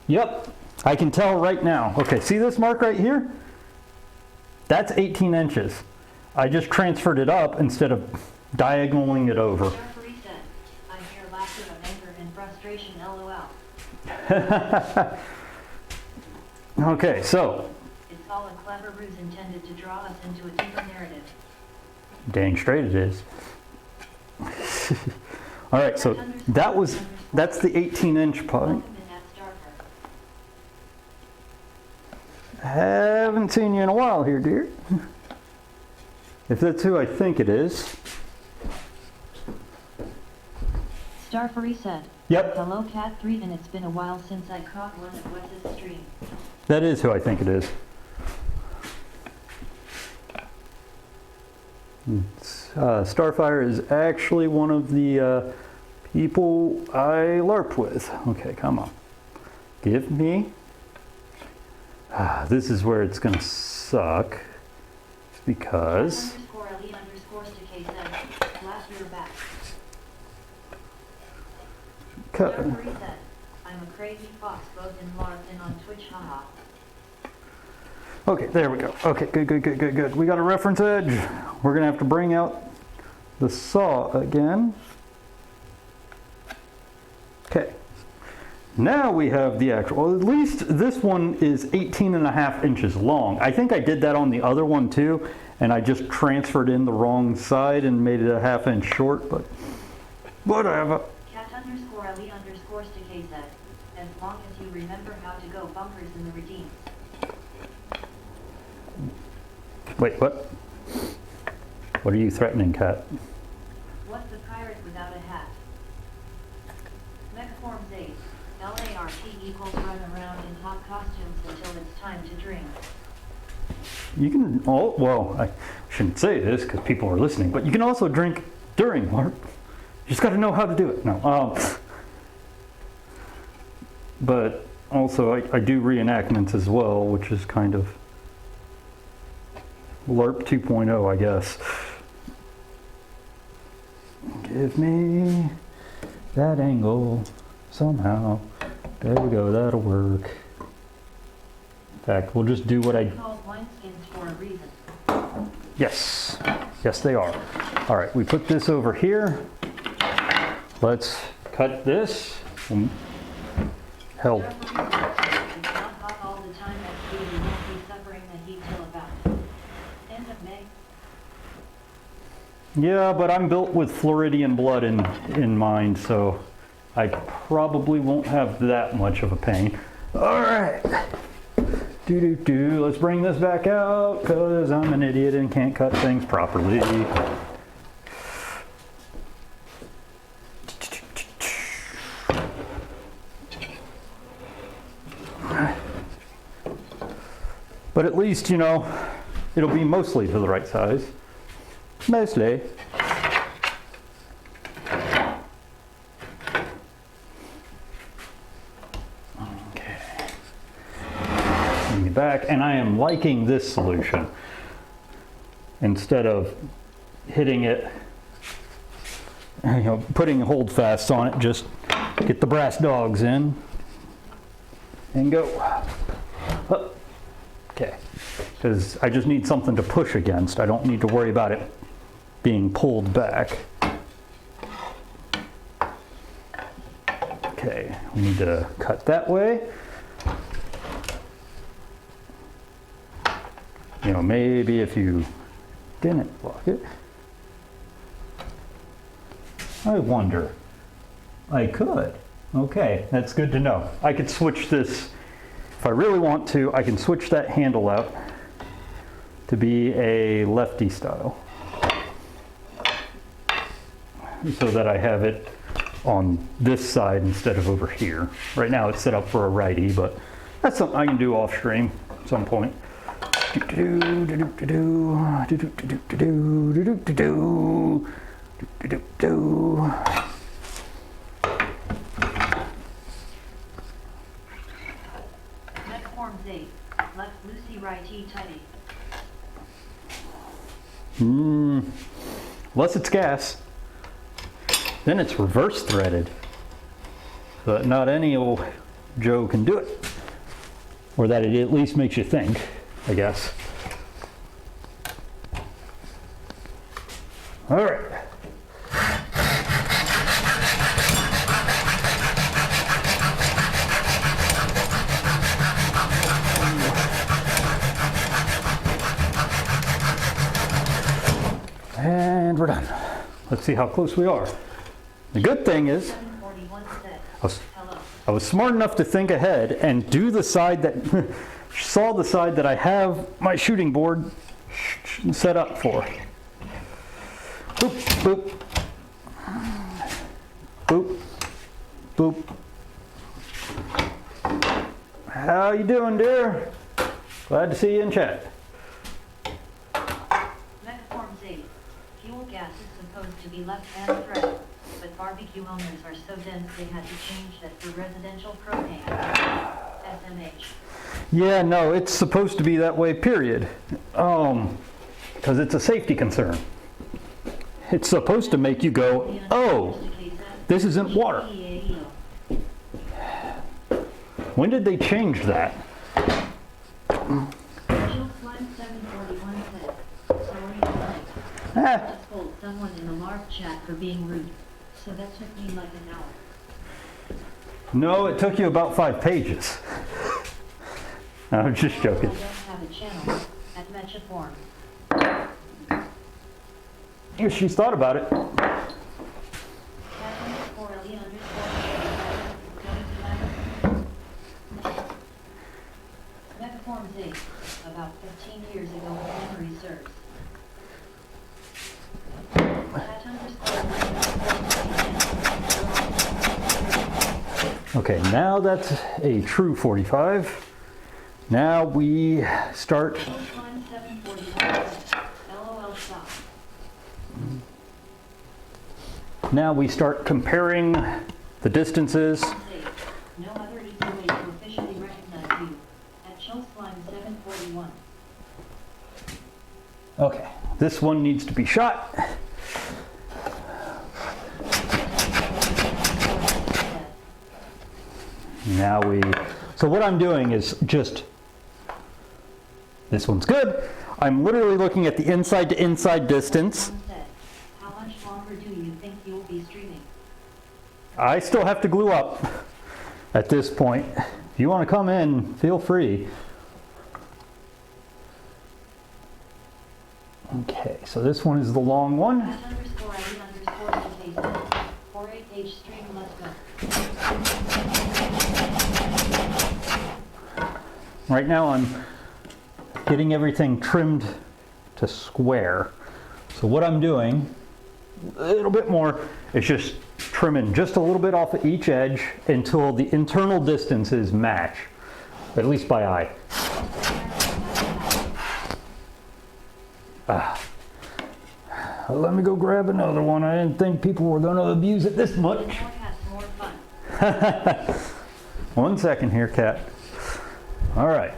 Yep, I can tell right now. Okay, see this mark right here? That's 18 inches. I just transferred it up instead of diagonaling it over. Start for reset. I hear laughter of anger and frustration, LOL. Okay, so. It's all a clever ruse intended to draw us into a deeper narrative. Dang straight it is. All right, so that's the 18-inch point. Welcome in that starter. Haven't seen you in a while here, dear. If that's who I think it is. Star for reset. Yep, Hello Cat 3 and it's been a while since I caught one at Wes's stream. that is who I think it is. Starfire is actually one of the people I LARP with. Okay, come on. Give me. This is where it's going to suck. It's because. Underscore LE underscore STK says, glad you're back. Star for reset. I'm a crazy fox both in LARP and on Twitch, haha. Okay, there we go. Okay, good. We got a reference edge. We're going to have to bring out the saw again. Okay. Now we have the actual, well, at least this one is 18.5 inches long. I think I did that on the other one too, and I just transferred in the wrong side and made it a ½ inch short, but whatever. Cat underscore LE underscore STK said, as long as you remember how to go bunkers in the redeem. Wait, what? What are you threatening, Kat? What's a pirate without a hat? Megaform Z. LARP equals run around in hot costumes until it's time to drink. You can, well, I shouldn't say this because people are listening, but you can also drink during LARP. You just got to know how to do it. No, but also I do reenactments as well, which is kind of LARP 2.0, I guess. Give me that angle somehow. There we go, that'll work. In fact, we'll just do what I... Called wineskins for a reason. Yes, yes they are. All right, we put this over here. Let's cut this. Held. It's not hot all the time at food. You won't be suffering the heat till about end of May. Yeah, but I'm built with Floridian blood in mind, so I probably won't have that much of a pain. All right. Let's bring this back out because I'm an idiot and can't cut things properly. But at least, you know, it'll be mostly to the right size. Mostly. Back, and I am liking this solution. Instead of hitting it, you know, putting holdfasts on it, just get the brass dogs in and go. Okay, because I just need something to push against. I don't need to worry about it being pulled back. Okay, we need to cut that way. You know, maybe if you didn't block it. I wonder. I could. Okay, that's good to know. I could switch this, if I really want to, I can switch that handle out to be a lefty style. So that I have it on this side instead of over here. Right now it's set up for a righty, but that's something I can do off stream at some point. Neck forms 8. Left loosey, righty, tighty. Unless it's gas, then it's reverse threaded. So that not any old Joe can do it. Or that it at least makes you think, I guess. All right. And we're done. Let's see how close we are. The good thing is, 741 set. Hello. I was smart enough to think ahead and do the side that, saw the side that I have my shooting board set up for. Boop, boop. Boop, boop. How you doing, dear? Glad to see you in chat. Neck forms 8. Fuel gas is supposed to be left-hand threaded, but barbecue owners are so dense they had to change that for residential propane. SMH. Yeah, no, it's supposed to be that way, period. Because it's a safety concern. It's supposed to make you go, oh, this isn't water. When did they change that? Jill Slime 741 said, sorry, I Ah, just told someone in the LARP chat for being rude, so that took me like an hour. no, it took you about 5 pages. I'm just joking. I don't have a channel at Mechaform. She's thought about it. Mechaforms 8, about 15 years ago, if memory serves. Okay, now that's a true 45. Now we start. LOL stop. Now we start comparing the distances. No other easy way to officially recognize you at Shellslime 741. This one needs to be shot. Now so what I'm doing is just, this one's good. I'm literally looking at the inside to inside distance. How much longer do you think you'll be streaming? I still have to glue up at this point. If you want to come in, feel free. Okay, so this one is the long one. _ID_488 stream, let's go. Right now I'm getting everything trimmed to square. So what I'm doing, a little bit more, is just trimming just a little bit off of each edge until the internal distances match, at least by eye. Let me go grab another one. I didn't think people were going to abuse it this much. More fun. 1 second here, Kat. All right.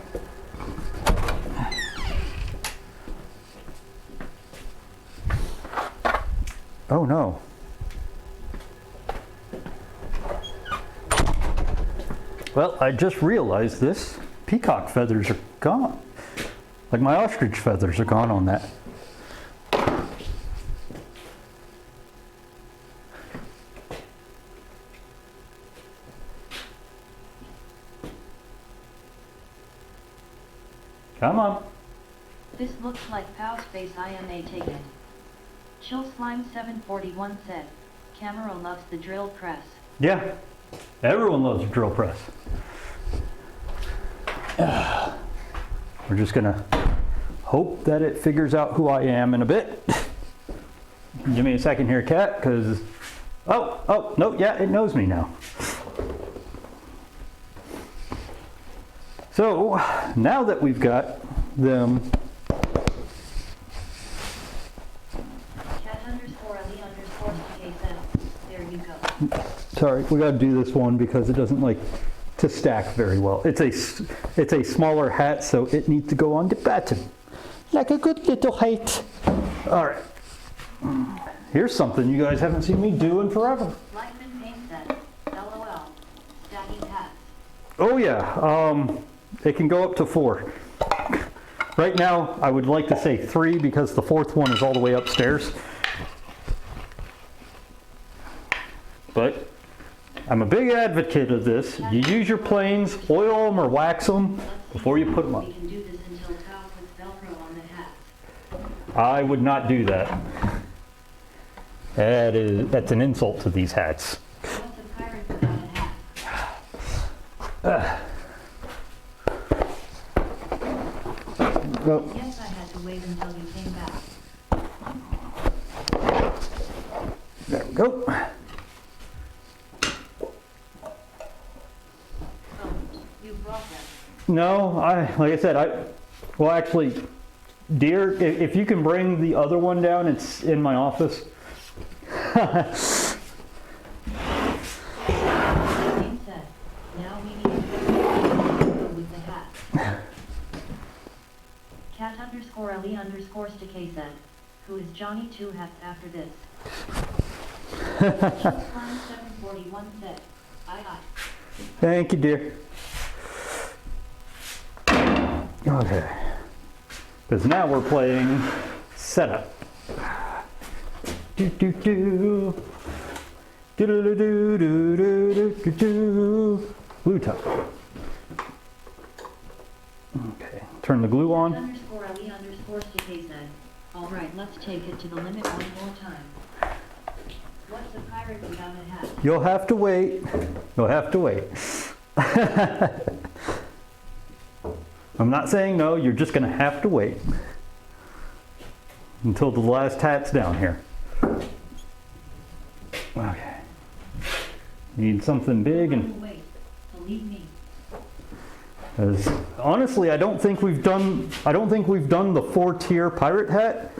Oh no. Well, I just realized this. Peacock feathers are gone. Like my ostrich feathers are gone on that. Come on. This looks like Pow Space IMA taken. Chill Slime 741 said, Camera loves the drill press. Yeah, everyone loves a drill press. We're just gonna hope that it figures out who I am in a bit. Give me a second here, Kat, because, oh, no, yeah, it knows me now. So, now that we've got them there you go. sorry, we gotta do this one because it doesn't like to stack very well. It's a smaller hat, so it needs to go on the bottom. Like a good little height. All right. Here's something you guys haven't seen me do in forever. Lightman paint set. LOL. Stacking hats. Oh yeah, it can go up to 4. Right now, I would like to say 3 because the 4th one is all the way upstairs. But I'm a big advocate of this. You use your planes, oil them or wax them before you put them up. We can do this until Tao puts Velcro on the hats. I would not do that. That's an insult to these hats. What's a pirate without a hat? Go. Yes, I had to wait until you came back. There we go. Oh, you brought them. No, like I said, well actually, dear, if you can bring the other one down, it's in my office. Being said, now we need to go with the hat. Cat_LE_STK said, who is Johnny 2 hats after this? Line 741 said, aye. Thank you, dear. Okay. Because now we're playing setup. Do do do. Do do do do do do do do. Glue top. Okay. Turn the glue on. _LE_STK said, all right, let's take it to the limit one more time. What's a pirate without a hat? You'll have to wait. You'll have to wait. I'm not saying no, you're just going to have to wait until the last hat's down here. Okay. Need something big and Wait, believe me. Because honestly, I don't think we've done the 4-tier pirate hat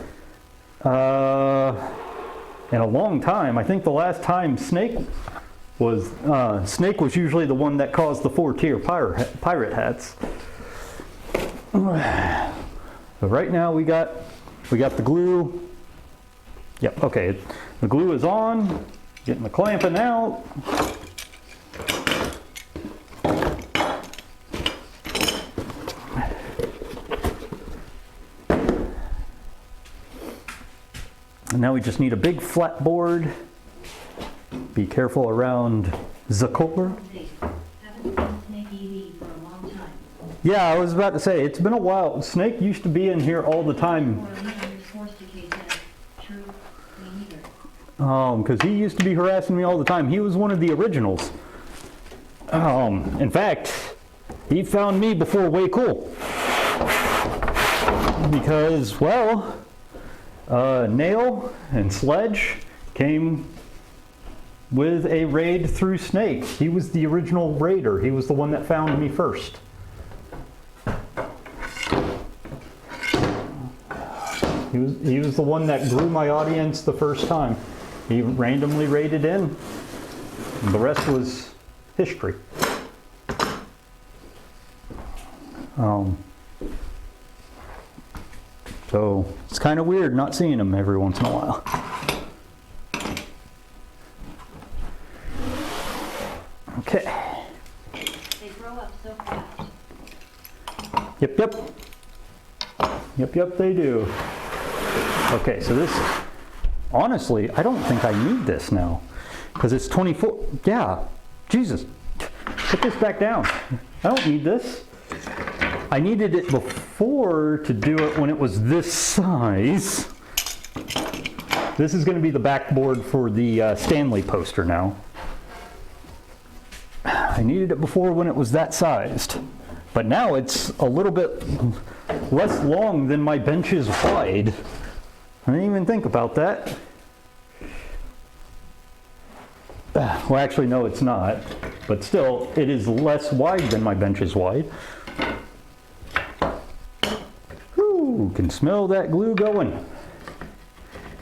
in a long time. I think the last time Snake was usually the one that caused the 4-tier pirate hats. But right now we got we got the glue. Yep, okay, the glue is on, getting the clamping out. And now we just need a big flat board. Be careful around the core. Yeah, I was about to say, it's been a while. Snake used to be in here all the time. Because he used to be harassing me all the time. He was one of the originals. In fact, he found me before Way Cool. Because, well, Nail and Sledge came with a raid through Snake. He was the original raider. He was the one that found me first. He was the one that grew my audience the first time. He randomly raided in. The rest was history. So it's kind of weird not seeing him every once in a while. Okay. They grow up so fast. Yep, yep. Yep, yep, they do. Okay, so this, honestly, I don't think I need this now. Because it's 24, yeah, Jesus. Put this back down. I don't need this. I needed it before to do it when it was this size. This is going to be the backboard for the Stanley poster now. I needed it before when it was that sized. But now it's a little bit less long than my bench is wide. I didn't even think about that. Well, actually, no, it's not. But still, it is less wide than my bench is wide. Ooh, can smell that glue going.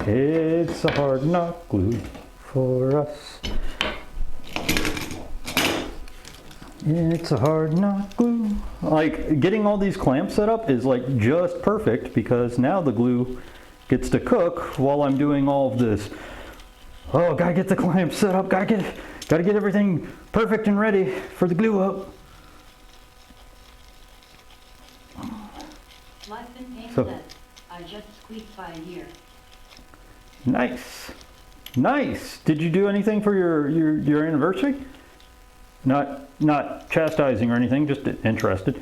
It's a hard knock glue for us. It's a hard knock glue. Like, getting all these clamps set up is like just perfect because now the glue gets to cook while I'm doing all of this. Oh, gotta get the clamps set up, gotta get everything perfect and ready for the glue up. Life's been painless. So, I just squeaked by a year. Nice. Nice. Did you do anything for your anniversary? Not chastising or anything, just interested.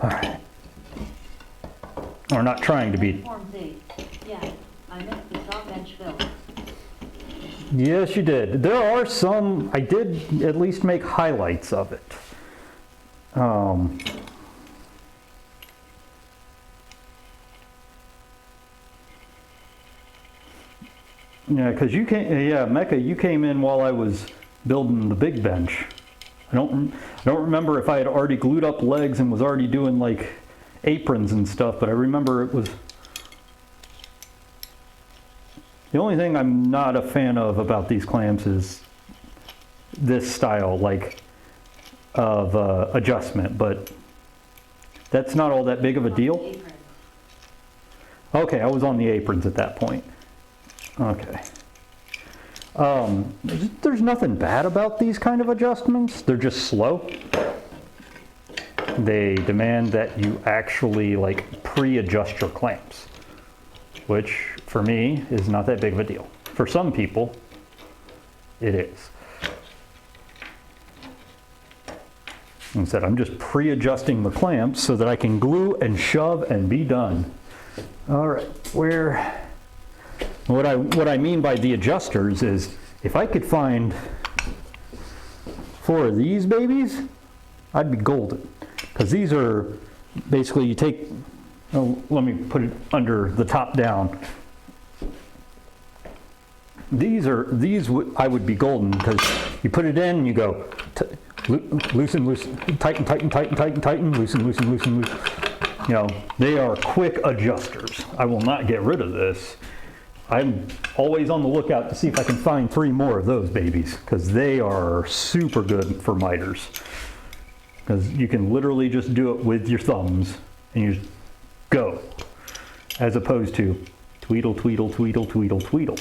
All right. Or not trying to be. Form Z. Yeah, I missed the top bench filled. Yes, you did. There are some, I did at least make highlights of it. Yeah, because you came, yeah, Mecca, you came in while I was building the big bench. I don't remember if I had already glued up legs and was already doing like aprons and stuff, but I remember it was. The only thing I'm not a fan of about these clamps is this style, like, of adjustment, but that's not all that big of a deal. Okay, I was on the aprons at that point. Okay. There's nothing bad about these kind of adjustments. They're just slow. They demand that you actually like pre-adjust your clamps, which for me is not that big of a deal. For some people, it is. Instead, I'm just pre-adjusting the clamps so that I can glue and shove and be done. All right, what I mean by the adjusters is if I could find 4 of these babies, I'd be golden. Because these are basically, you take, oh, let me put it under the top down. These I would be golden because you put it in and you go loosen, tighten, tighten, tighten, tighten, tighten, loosen, loosen, loosen, loosen. You know, they are quick adjusters. I will not get rid of this. I'm always on the lookout to see if I can find 3 more of those babies because they are super good for miters. Because you can literally just do it with your thumbs and you just go, as opposed to tweedle, tweedle, tweedle, tweedle, tweedle.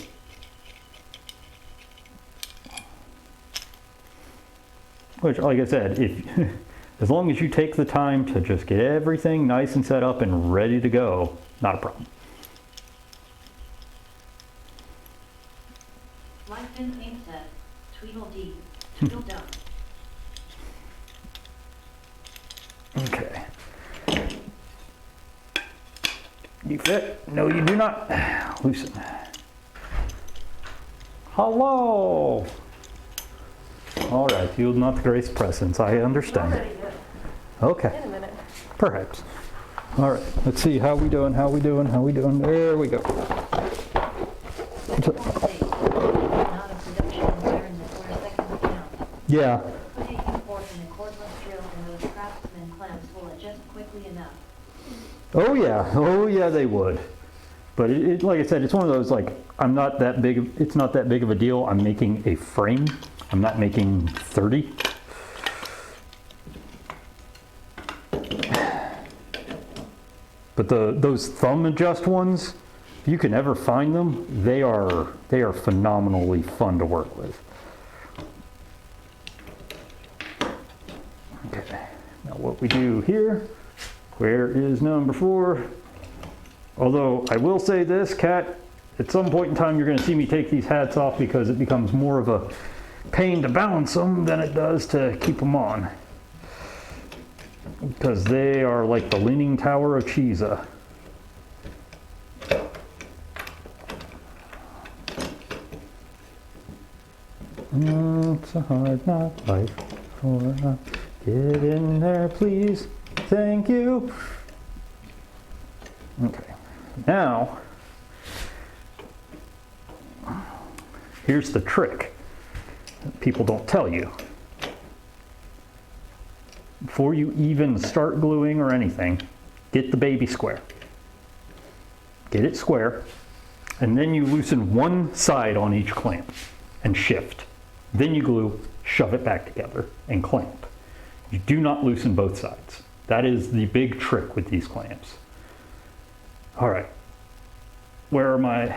Which, like I said, if as long as you take the time to just get everything nice and set up and ready to go, not a problem. Like Vince Ames said, Tweedledee, Tweedledum. Okay. You fit? No, you do not. Loosen. Hello. All right, yield not the grace of presence. I understand. Already good. Okay, In a minute. perhaps. All right, let's see how we doing. How we doing? How we doing? There we go. Not a production environment where seconds count. Yeah. Taking forth in a cordless drill and those craftsman clamps will adjust quickly enough. Oh yeah. Oh yeah, they would. But it, like I said, it's one of those like I'm not that big. It's not that big of a deal. I'm making a frame. I'm not making 30. But those thumb adjust ones, if you can ever find them, they are phenomenally fun to work with. Okay. Now what we do here, where is number 4? Although I will say this, Kat, at some point in time you're going to see me take these hats off because it becomes more of a pain to balance them than it does to keep them on. Because they are like the Leaning Tower of Cheesa. It's a hard knock life for a... Get in there, please. Thank you. Okay. Now, here's the trick that people don't tell you. Before you even start gluing or anything, get the baby square. Get it square, and then you loosen one side on each clamp and shift. Then you glue, shove it back together, and clamp. You do not loosen both sides. That is the big trick with these clamps. All right, where are my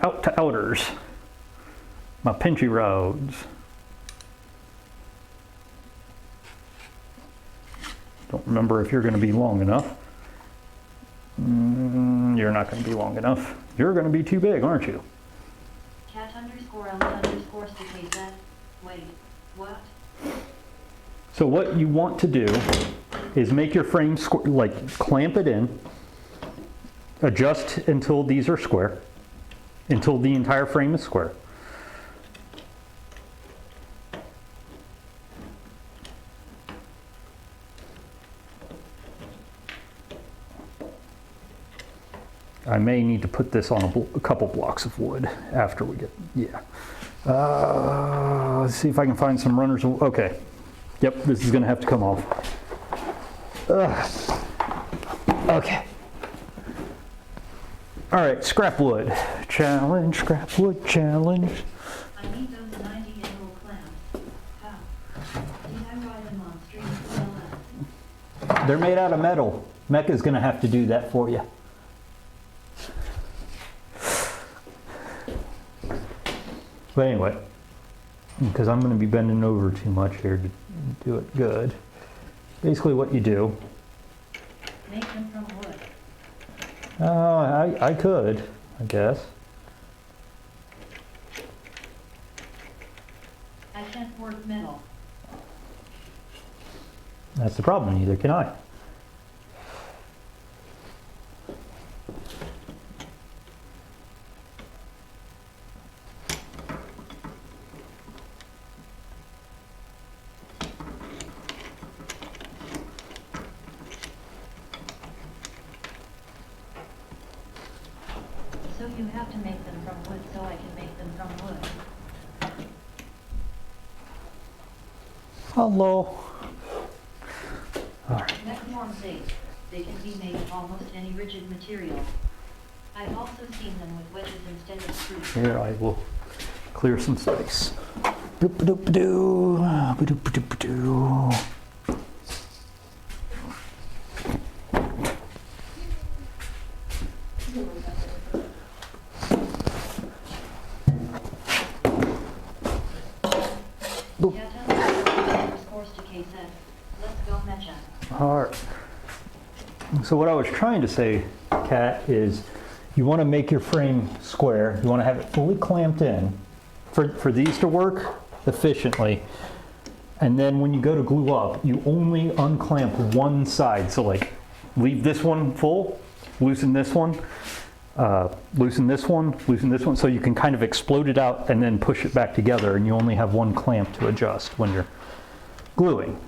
out to outers? My pinchy rods. Don't remember if you're going to be long enough. You're not going to be long enough. You're going to be too big, aren't you? Cat underscore L underscore Cicada. Wait, what? So what you want to do is make your frame square, like clamp it in, adjust until these are square, until the entire frame is square. I may need to put this on a couple blocks of wood after we get, yeah. Let's see if I can find some runners. Okay. Yep, this is gonna have to come off. Okay. All right, scrap wood. Challenge, scrap wood challenge. I need those 90 angle clamps. How? DIY them on Stream CLS. They're made out of metal. Mecca's gonna have to do that for you. But anyway, because I'm going to be bending over too much here to do it good. Basically what you do. Make them from wood. I could, I guess. I can't work metal. That's the problem, neither can I. So you have to make them from wood so I can make them from wood. Hello. Mechaform safe. They can be made of almost any rigid material. I've also seen them with wedges instead of screws. Here I will clear some space. Boop-a-doop-a-doo, ba-doop-a-doop-a-doo. Boop. Underscores to KZ. Let's go Mecha. All right. So what I was trying to say, Kat, is you want to make your frame square. You want to have it fully clamped in for these to work efficiently. And then when you go to glue up, you only unclamp one side. So like leave this one full, loosen this one, loosen this one, loosen this one. So you can kind of explode it out and then push it back together, and you only have one clamp to adjust when you're gluing.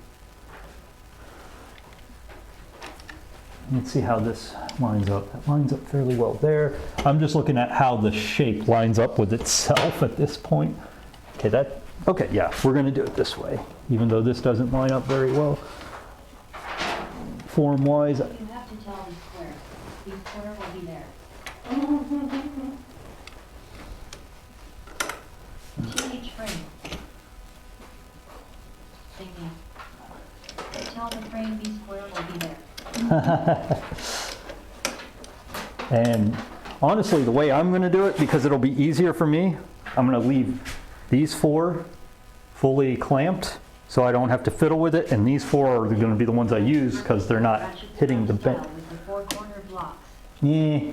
Let's see how this lines up. That lines up fairly well there. I'm just looking at how the shape lines up with itself at this point. Okay, yeah, we're gonna do it this way, even though this doesn't line up very well. Form-wise, You have to tell these squares. These square will be there. To each frame. Thinking. Tell the frame B square will be there. and honestly, the way I'm gonna do it, because it'll be easier for me, I'm gonna leave these four fully clamped, so I don't have to fiddle with it, and these four are gonna be the ones I use because they're not hitting the bent. With the four-corner blocks. Yeah,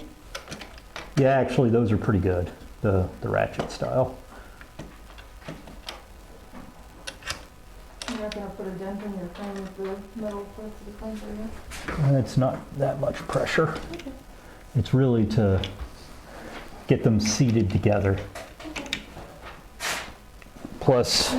actually those are pretty good, the ratchet style. You're not gonna put a dent in your frame with the metal parts of the frame, are you? It's not that much pressure. It's really to get them seated together. Plus,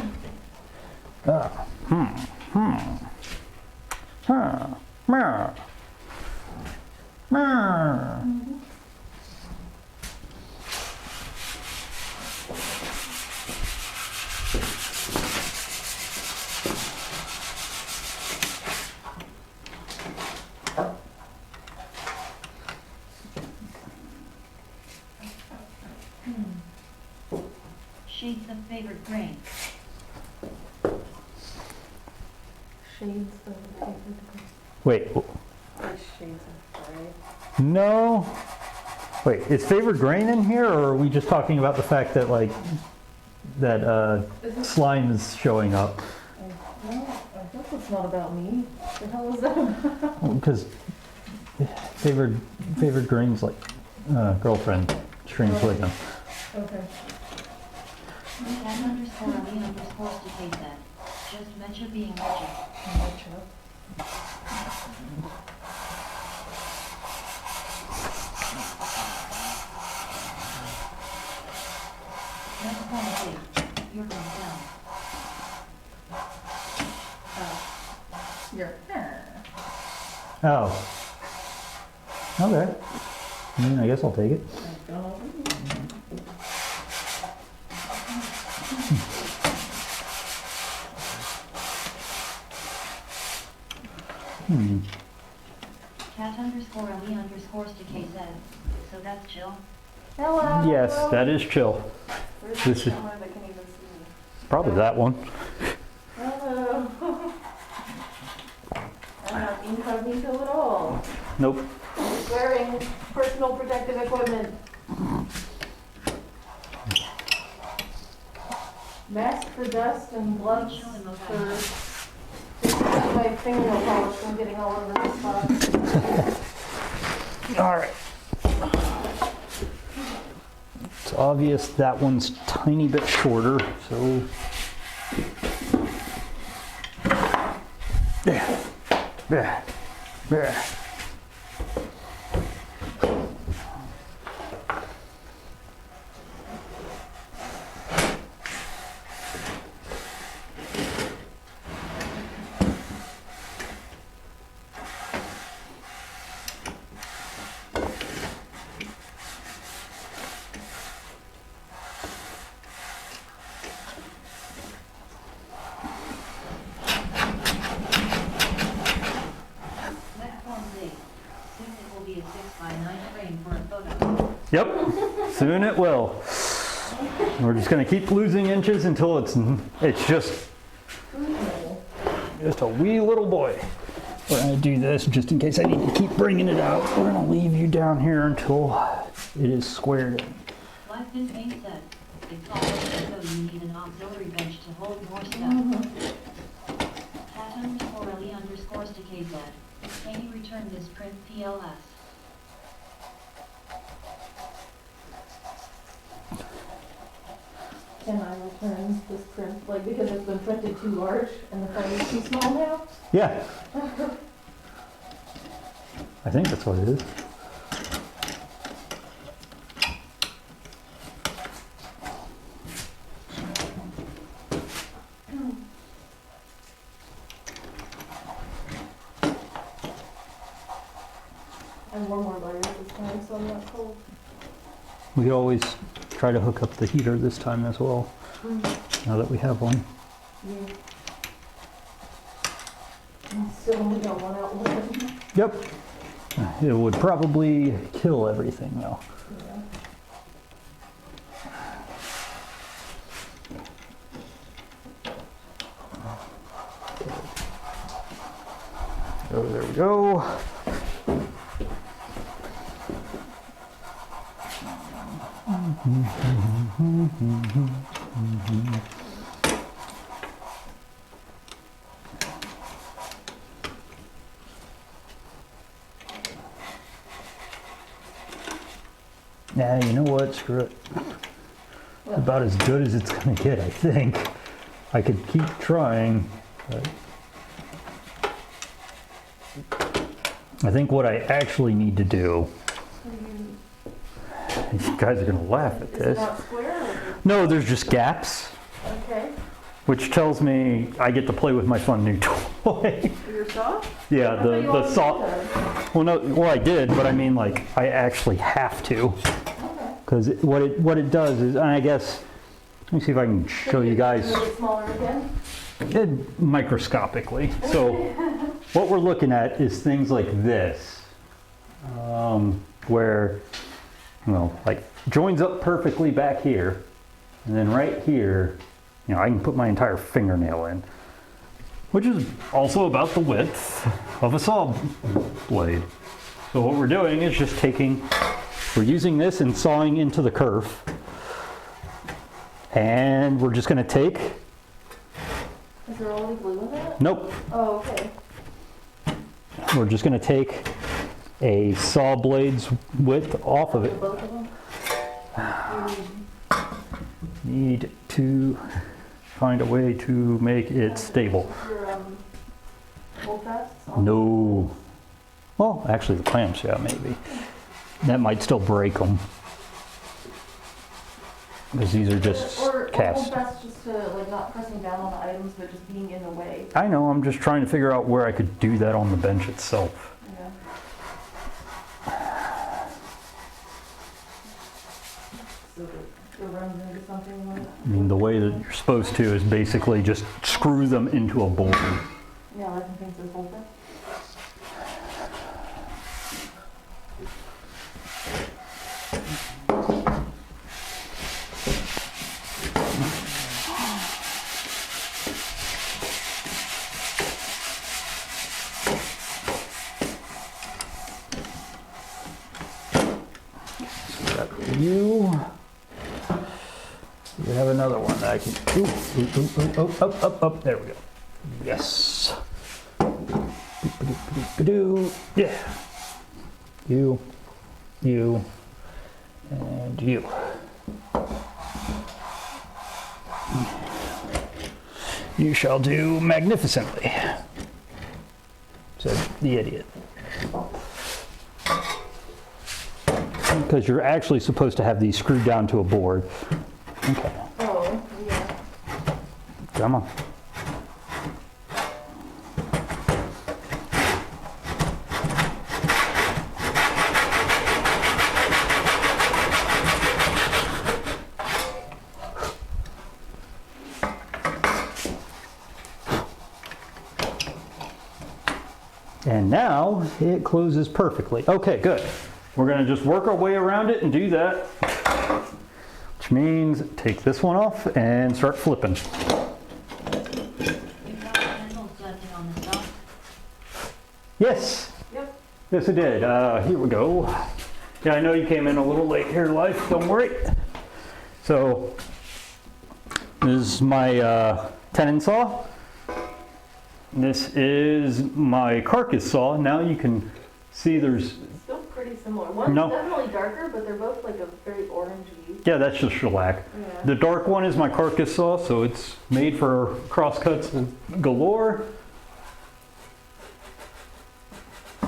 Shades of favored grain. Shades of paper. wait, Like shades of gray. no. Wait, is favored grain in here, or are we just talking about the fact that like, that slime is showing up? No, I hope it's not about me. The hell is that about? Because favored grain's like girlfriend strings with them. Okay. Cat underscore Ali underscores to KZ. Just Mecha being Mecha. Gotcha. Next one, please. You're going down. You're. Oh. Okay. I guess I'll take it. Cat underscore Ali underscores to KZ. So that's chill. Hello. Yes, that is chill. Where's this the is- camera that can even see me? Probably that one. Hello. I'm not incognito at all. Nope. Wearing personal protective equipment. Mask for dust and gloves for my fingernail polish from getting all over the spot. All right. It's obvious that one's tiny bit shorter, so. Yeah. Next one, please. Soon it will be a 6x9 frame for a photo. Yep, soon it will. We're just gonna keep losing inches until it's just a wee little boy. We're gonna do this just in case I need to keep bringing it out. We're gonna leave you down here until it is squared in. Like this being said, it's always so you need an auxiliary bench to hold more stuff. Patent_Lee_STKZ. Can you return this print PLS? Can I return this print, like, because it's been printed too large and the frame is too small now? Yeah. I think that's what it is. And one more layer this time, so I'm not cold. We could always try to hook up the heater this time as well, now that we have one. Yeah. And still only got one outlet. Yep. It would probably kill everything though. Yeah. Oh, there we go. Yeah, you know what? Screw it. About as good as it's gonna get, I think. I could keep trying, but I think what I actually need to do, you guys are gonna laugh at Is it this. not square or? No, there's just gaps, Okay. which tells me I get to play with my fun new toy. Your saw? Yeah, I thought you the already saw. did that. Well, no, well I did, but I mean like I actually have to, Okay. because what it does is, and I guess, let me see if I can show you guys. Make it smaller again? Microscopically. So what we're looking at is things like this, where, you know, like joins up perfectly back here, and then right here, you know, I can put my entire fingernail in, which is also about the width of a saw blade. So what we're doing is just we're using this and sawing into the kerf, and we're just going to take. Is there only glue in that? Nope. Oh, okay. We're just going to take a saw blade's width off of it. Both of them? Need to find a way to make it stable. Your, hold fast? No. Well, actually the clamps, yeah, maybe. That might still break them. Because these are just Or cast. hold fast just to, like, not pressing down on the items, but just being in the way. I know, I'm just trying to figure out where I could do that on the bench itself. Yeah. So it runs into something like that. I mean, the way that you're supposed to is basically just screw them into a board. Yeah, like in things with hold fast. You have another one that I can. Up. There we go. Yes. Yeah. You, and you. You shall do magnificently, said the idiot. Because you're actually supposed to have these screwed down to a board. Okay, Oh, yeah. come on. And now it closes perfectly. Okay, good. We're gonna just work our way around it and do that which means take this one off and start flipping. You got the handle setting on the top. Yes, Yep. yes I did. Here we go. Yeah, I know you came in a little late here, Life, don't worry. So, this is my tenon saw. This is my carcass saw. Now you can see there's, Still pretty similar. One's No. definitely darker, but they're both like a very orangey. yeah, that's just shellac. Yeah. The dark one is my carcass saw, so it's made for crosscuts galore.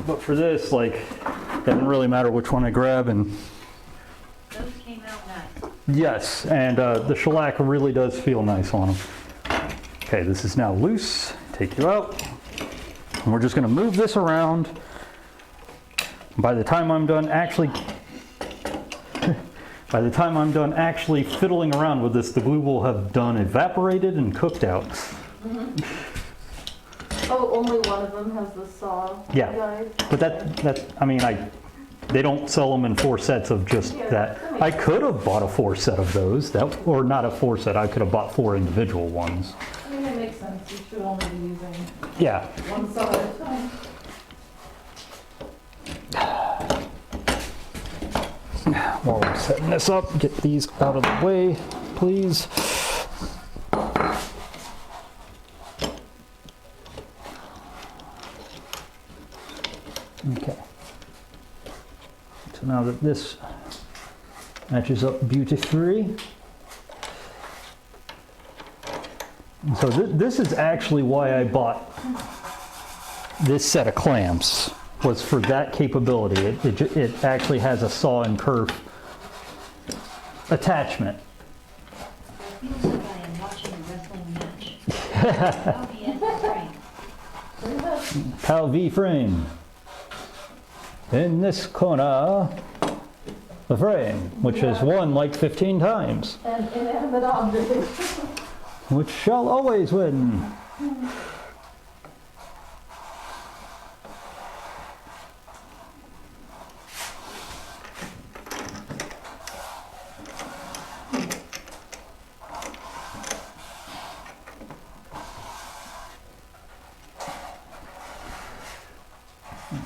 But for this, like, doesn't really matter which one I grab. And Those came out nice. yes, and the shellac really does feel nice on them. Okay, this is now loose. Take you out. And we're just going to move this around. By the time I'm done actually fiddling around with this, the glue will have done evaporated and cooked out. Oh, only one of them has the saw Yeah. guide. But they don't sell them in 4 sets of just Yeah, that. that makes I could have bought a 4 set of those, or not a 4 set, I could have bought 4 individual ones. I mean, it makes sense. You should only be using Yeah, one saw at a time. while we're setting this up, get these out of the way, please. Okay. So now that this matches up beautifully. And so this is actually why I bought this set of clamps, was for that capability. It actually has a saw and kerf attachment. I feel like I am watching a wrestling match. I'll be at the frame. PAL V frame. In this corner, the frame, which has won like 15 times, And inanimate objects. which shall always win.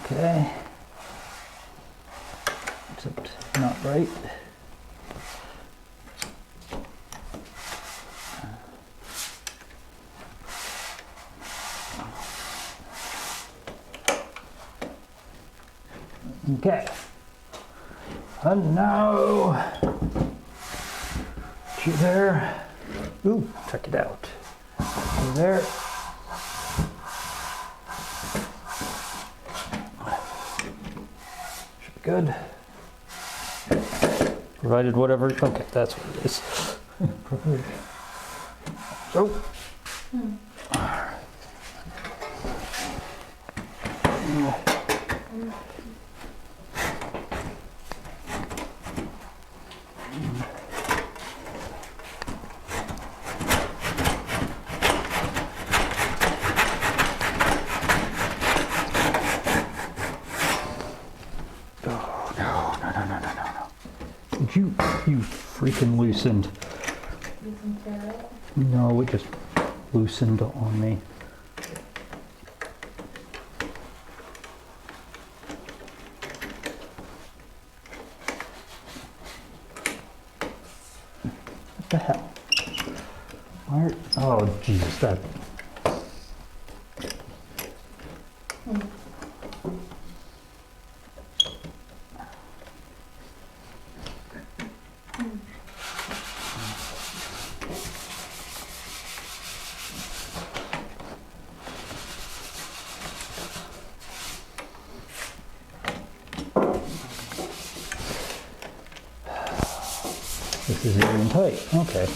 Okay. Except not right. Okay. And now, you there. Ooh, check it out. You there. Should be good. Provided whatever, okay, that's what it is. So. You freaking loosened. Using ferrite. No, it just loosened on me. What the hell? Where? Oh, Jesus, that. This is even tight. Okay.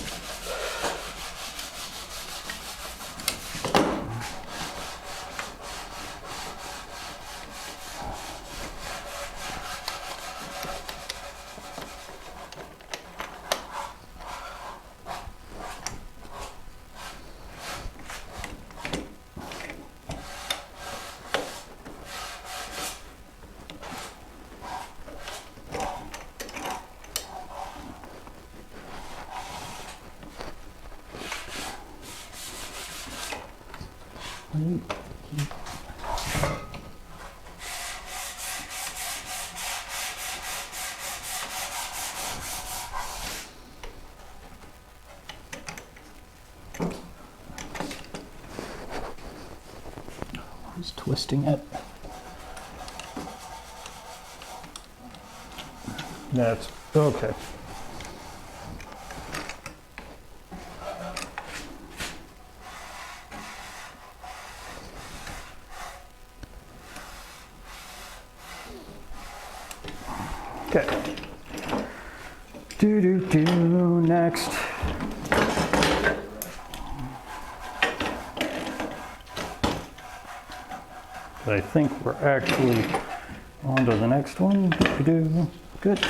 twisting it. That's okay. Okay. Next. I think we're actually on to the next one. Good.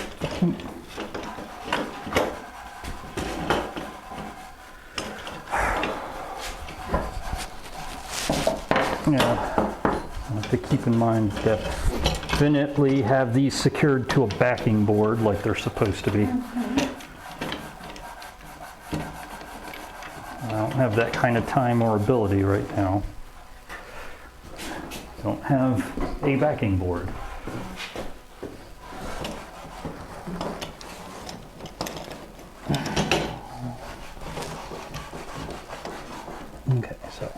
Yeah, I have to keep in mind definitely have these secured to a backing board like they're supposed to be. I don't have that kind of time or ability right now. Don't have a backing board. Okay, so.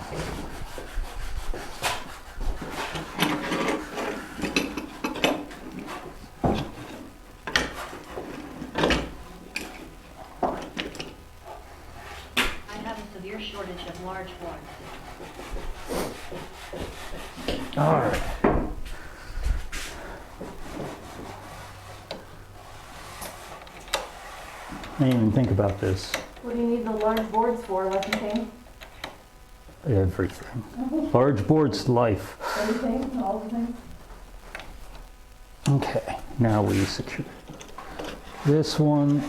I have a severe shortage of large ones. All right. I didn't even think about this. What do you need the large boards for, like anything? Everything. Large boards, life. Everything, all the things? Okay, now we secure this one.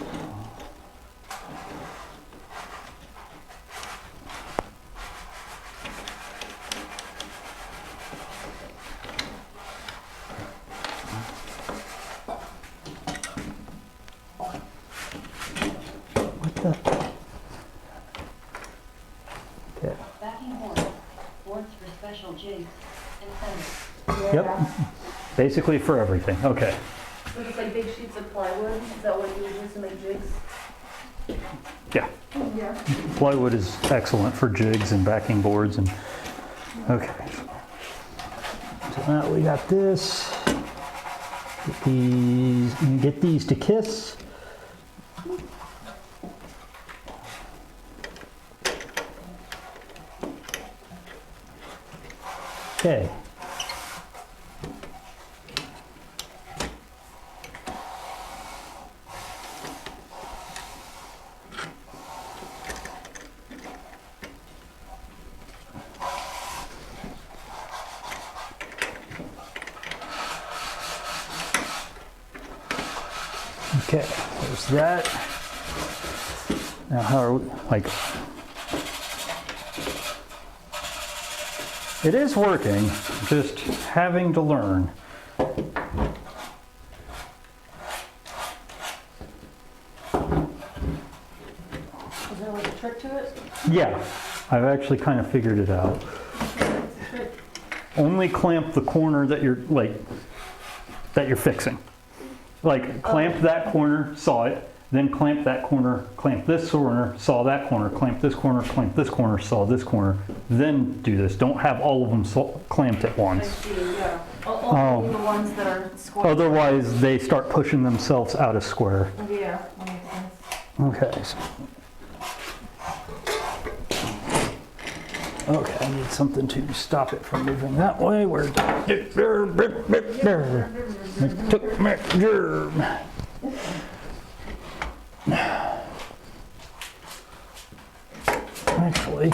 What the? Okay. Backing boards. Boards for special jigs and centers. Yep. Basically for everything. Okay. So just like big sheets of plywood, is that what you would use to make jigs? Yeah. Yeah. Plywood is excellent for jigs and backing boards and okay. So now we got this. Get these to kiss. Okay. Okay, there's that. Now how are we, like, it is working, just having to learn. Is there like a trick to it? Yeah, I've actually kind of figured it out. Trick. Only clamp the corner that you're fixing. Like clamp that corner, saw it, then clamp that corner, clamp this corner, saw that corner, clamp this corner, clamp this corner, saw this corner, then do this. Don't have all of them clamped at I once. see, yeah. Only the ones that are square. Otherwise, they start pushing themselves out of square. Yeah, that makes sense. Okay. Okay, I need something to stop it from moving that way. Where it took my germ. Actually,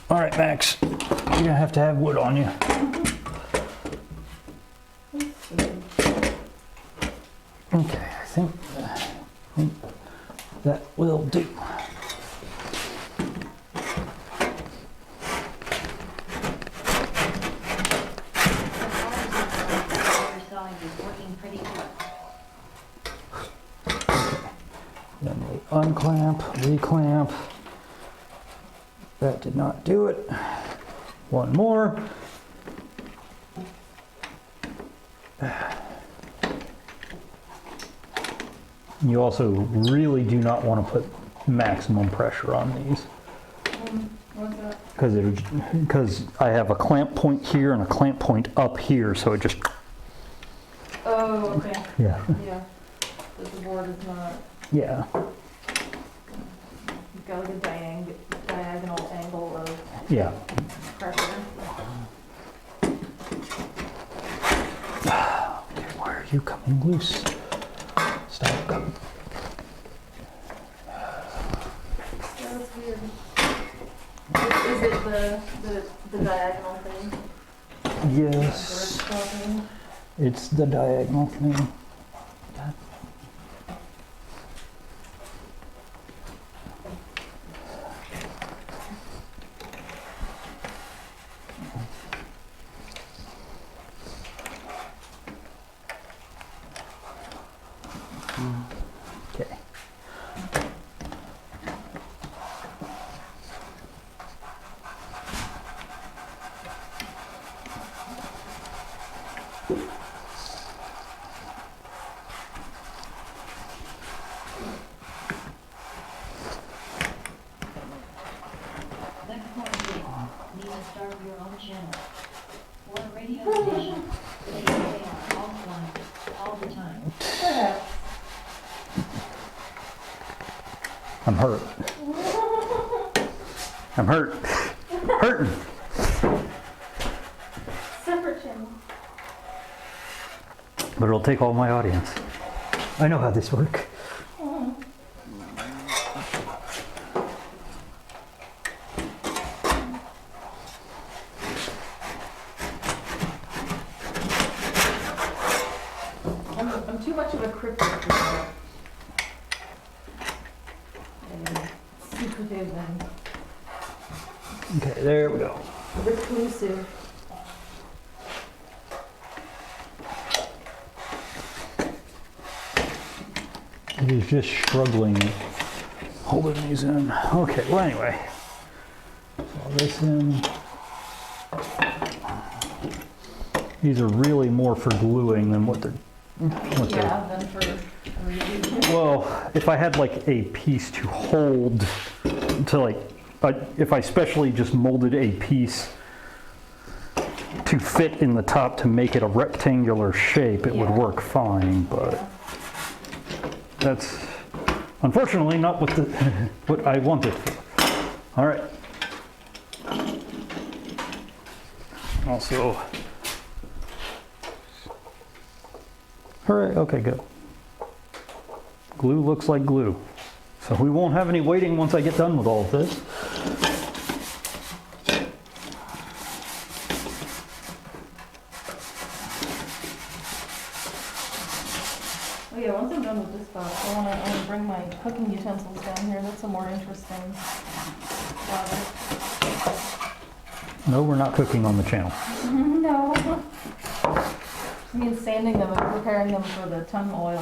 all right, Max, you're gonna have to have wood on you. Okay, I think that will do. Then we unclamp, reclamp. That did not do it. One more. You also really do not want to put maximum pressure on these. What's that? because I have a clamp point here and a clamp point up here, so it just, Oh, okay, yeah, yeah. But the board is not, yeah, you've got like a diagonal angle of yeah. pressure. Okay, why are you coming loose? Stop coming. Yeah, that's weird. Is it the diagonal thing? Yes, it's the diagonal thing. Okay. Next point is, need to start your own channel. For a radio station, they are offline all the time. Perhaps. I'm hurt. I'm hurt. Hurting. Separate channel. But it'll take all my audience. I know how this works. I'm too much of a cryptic for that. Secretive and Okay, there we go. reclusive. It is just struggling holding these in. Okay, well anyway. All this in. These are really more for gluing than what they're Yeah, than for reading. well, if I had like a piece to hold to like if I specially just molded a piece to fit in the top to make it a rectangular shape, it would Yeah. work fine, but that's unfortunately not what the what I wanted. All right. Also, all right, okay, good. Glue looks like glue. So we won't have any waiting once I get done with all of this. Oh yeah, once I'm done with this box, I wanna bring my cooking utensils down here. That's a more interesting project. No, we're not cooking on the channel. No. I mean sanding them and preparing them for the tongue oil.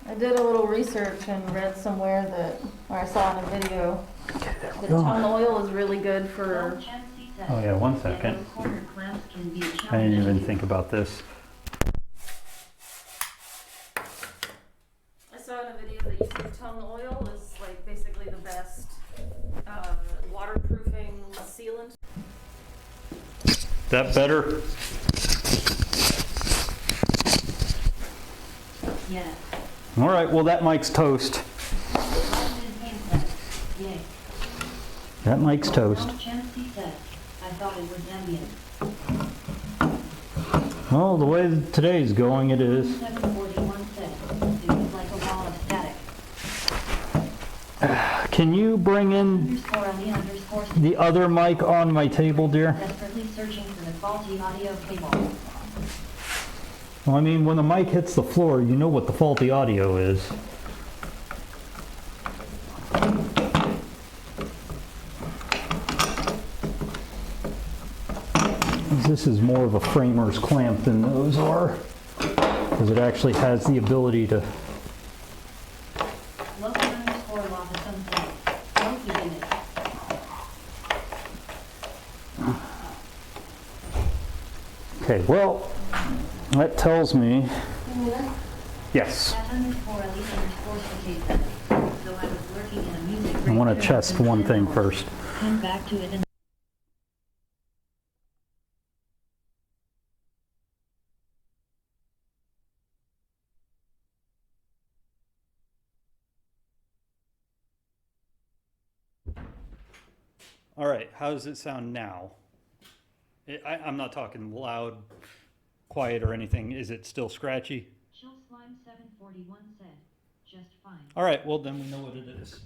I did a little research and read somewhere that, or I saw in a video, Okay, there we that go. tongue oil is really good for, Oh yeah, one second. I didn't even think about this. I saw in a video that you said tongue oil is like basically the best waterproofing sealant. That better? Yes. All right, well that mic's toast. Yay. That mic's toast. No chance he said. I thought it was ambient. Well, the way that today's going, it is. 741 said. It was like a wall of static. Can you bring in Underscore on the underscore. the other mic on my table, dear? Desperately searching for the faulty audio cable. Well, I mean, when the mic hits the floor, you know what the faulty audio is. This is more of a framer's clamp than those are, because it actually has the ability to. Local underscore log of some sort. Monkey in it. Okay, well, that tells me, You need it? yes. At underscore elite underscore CK7. So I was lurking in a music I want break to test since one 10 thing hours. first. Come back to it in All right, how does it sound now? I'm not talking loud, quiet, or anything. Is it still scratchy? Chill Slime 741 said, just fine. All right, well, then we know what it is.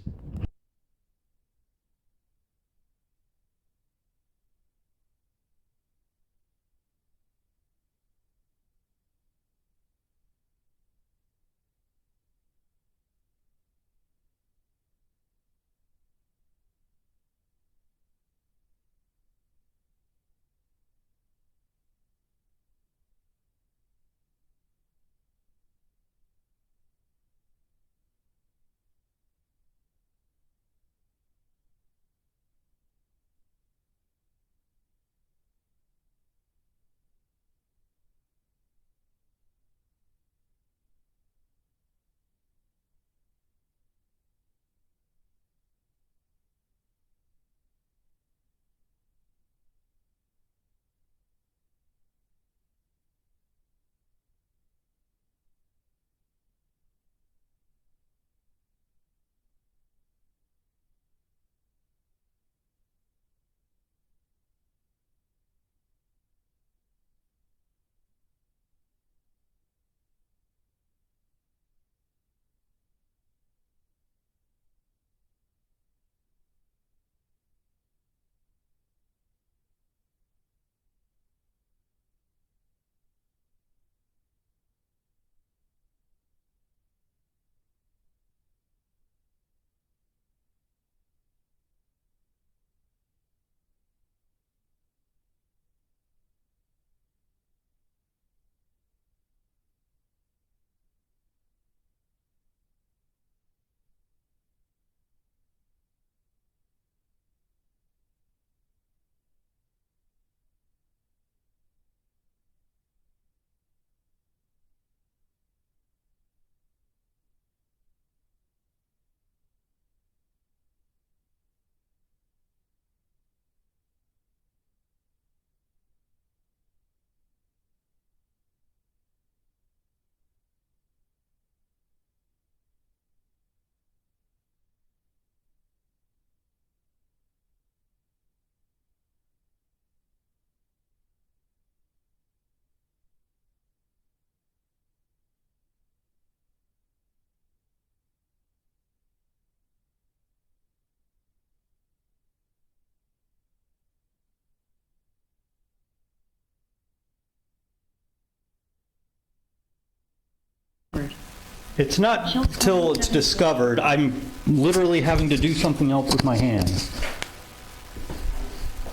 It's not till it's discovered. I'm literally having to do something else with my hands.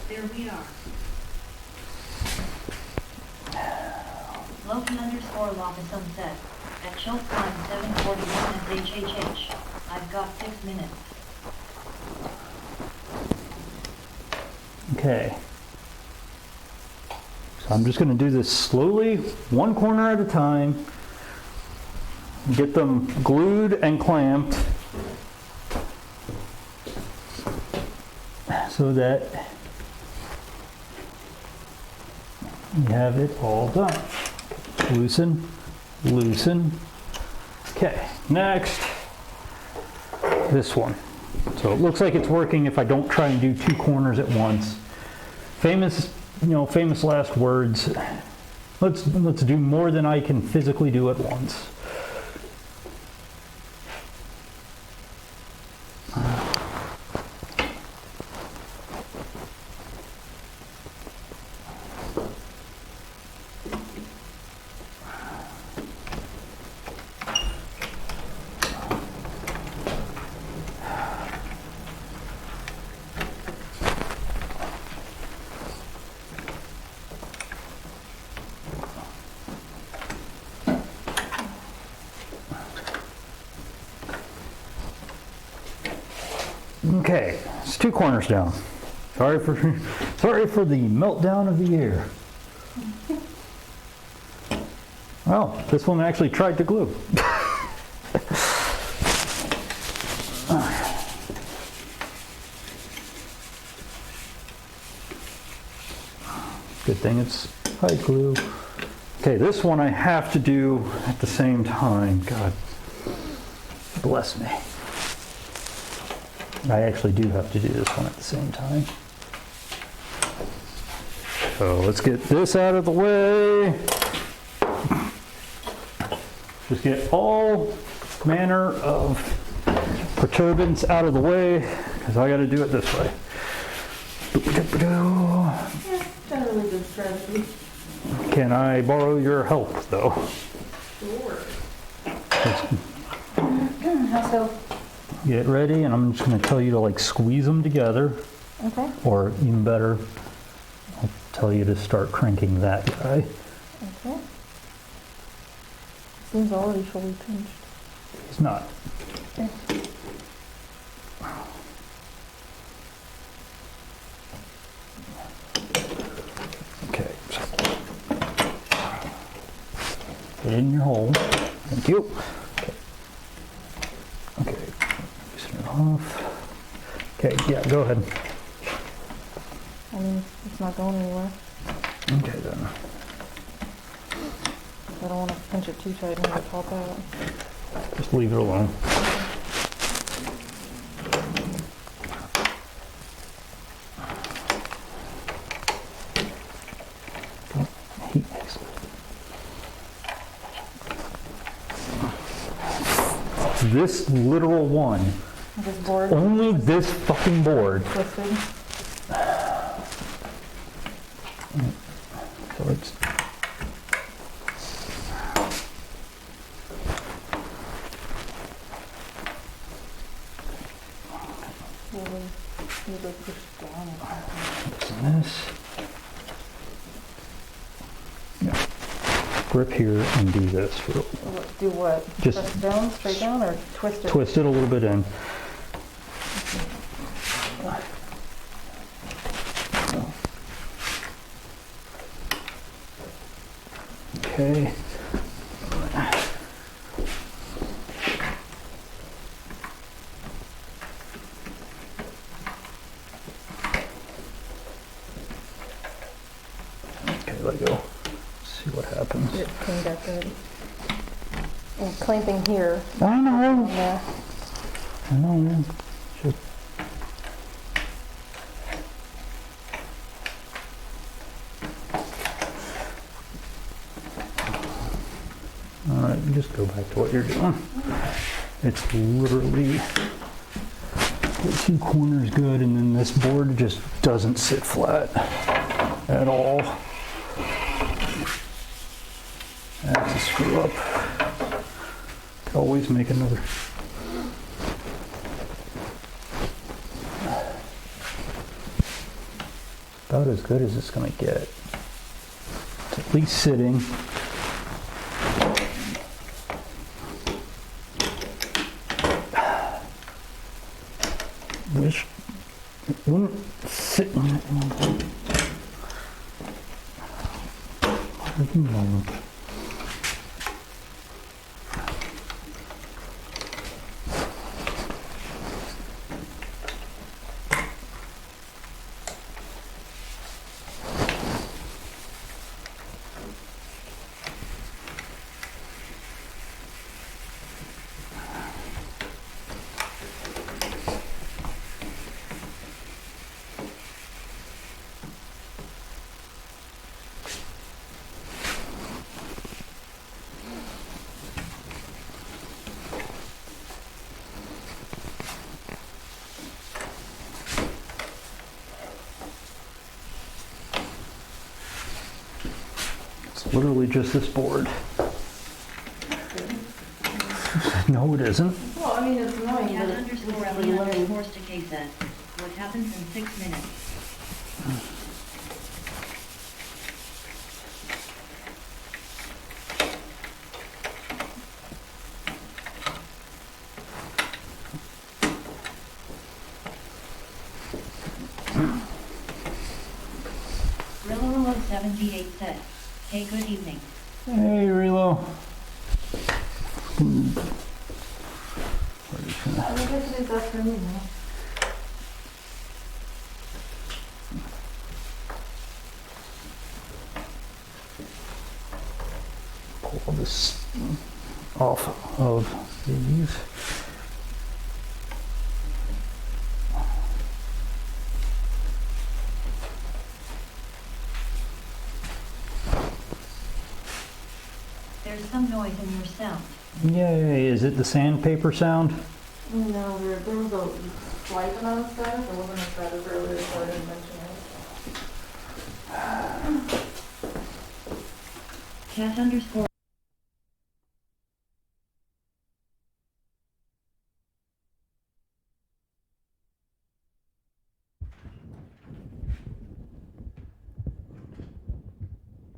There we are. Loki underscore Loppeson said, at Chill Slime 741 SHHH, I've got 6 minutes. Okay. So I'm just going to do this slowly, one corner at a time. Get them glued and clamped so that you have it all done. Loosen, loosen. Okay, next, this one. So it looks like it's working if I don't try and do two corners at once. Famous, famous last words. Let's do more than I can physically do at once. Okay, it's two corners down. Sorry for the meltdown of the year. Oh, this one actually tried to glue. Good thing it's hide glue. Okay, this one I have to do at the same time. God bless me. I actually do have to do this one at the same time. So let's get this out of the way. Just get all manner of perturbance out of the way, because I got to do it this way. Yeah, generally good strategy. Can I borrow your help, though? Sure. How so? Get ready, and I'm just going to tell you to like squeeze them together, Okay. or even better, I'll tell you to start cranking that guy. Okay. Seems already fully pinched. It's not. Okay. Okay. So get in your hole. Thank you. Okay. Loosen it off. Okay, yeah, go ahead. I mean, it's not going anywhere. Okay then. I don't want to pinch it too tight and have it pop out. Just leave it alone. Heat excellent. This literal one, This board only this fucking board. twisted. So it's Really, need to push down. this. Yeah. Grip here and do this. Do what? Just Press down, straight down, or twist it? Twist it a little bit in. Okay. Okay, let go. See what happens. Get it cleaned up good. And clamping here. I know. Yeah. I know. Just all right, just go back to what you're doing. It's literally the two corners good, and then this board just doesn't sit flat at all. That's a screw up. Could always make another. About as good as it's gonna get. It's at least sitting. Wish it wouldn't sit in it. It's literally just this board. No, it isn't. Well, I mean, it's annoying, Cat but underscore it's Ellie limited. underscore Stakay says, what happens in 6 minutes? Grillo 78 says, hey, good evening. Hey, Relo. I think I should do that for me now. Pull this off of these. There's some noise in your sound. Yay, is it the sandpaper sound? No, there was a slight amount of static. It wasn't as bad as earlier, so I didn't mention it. Cat underscore.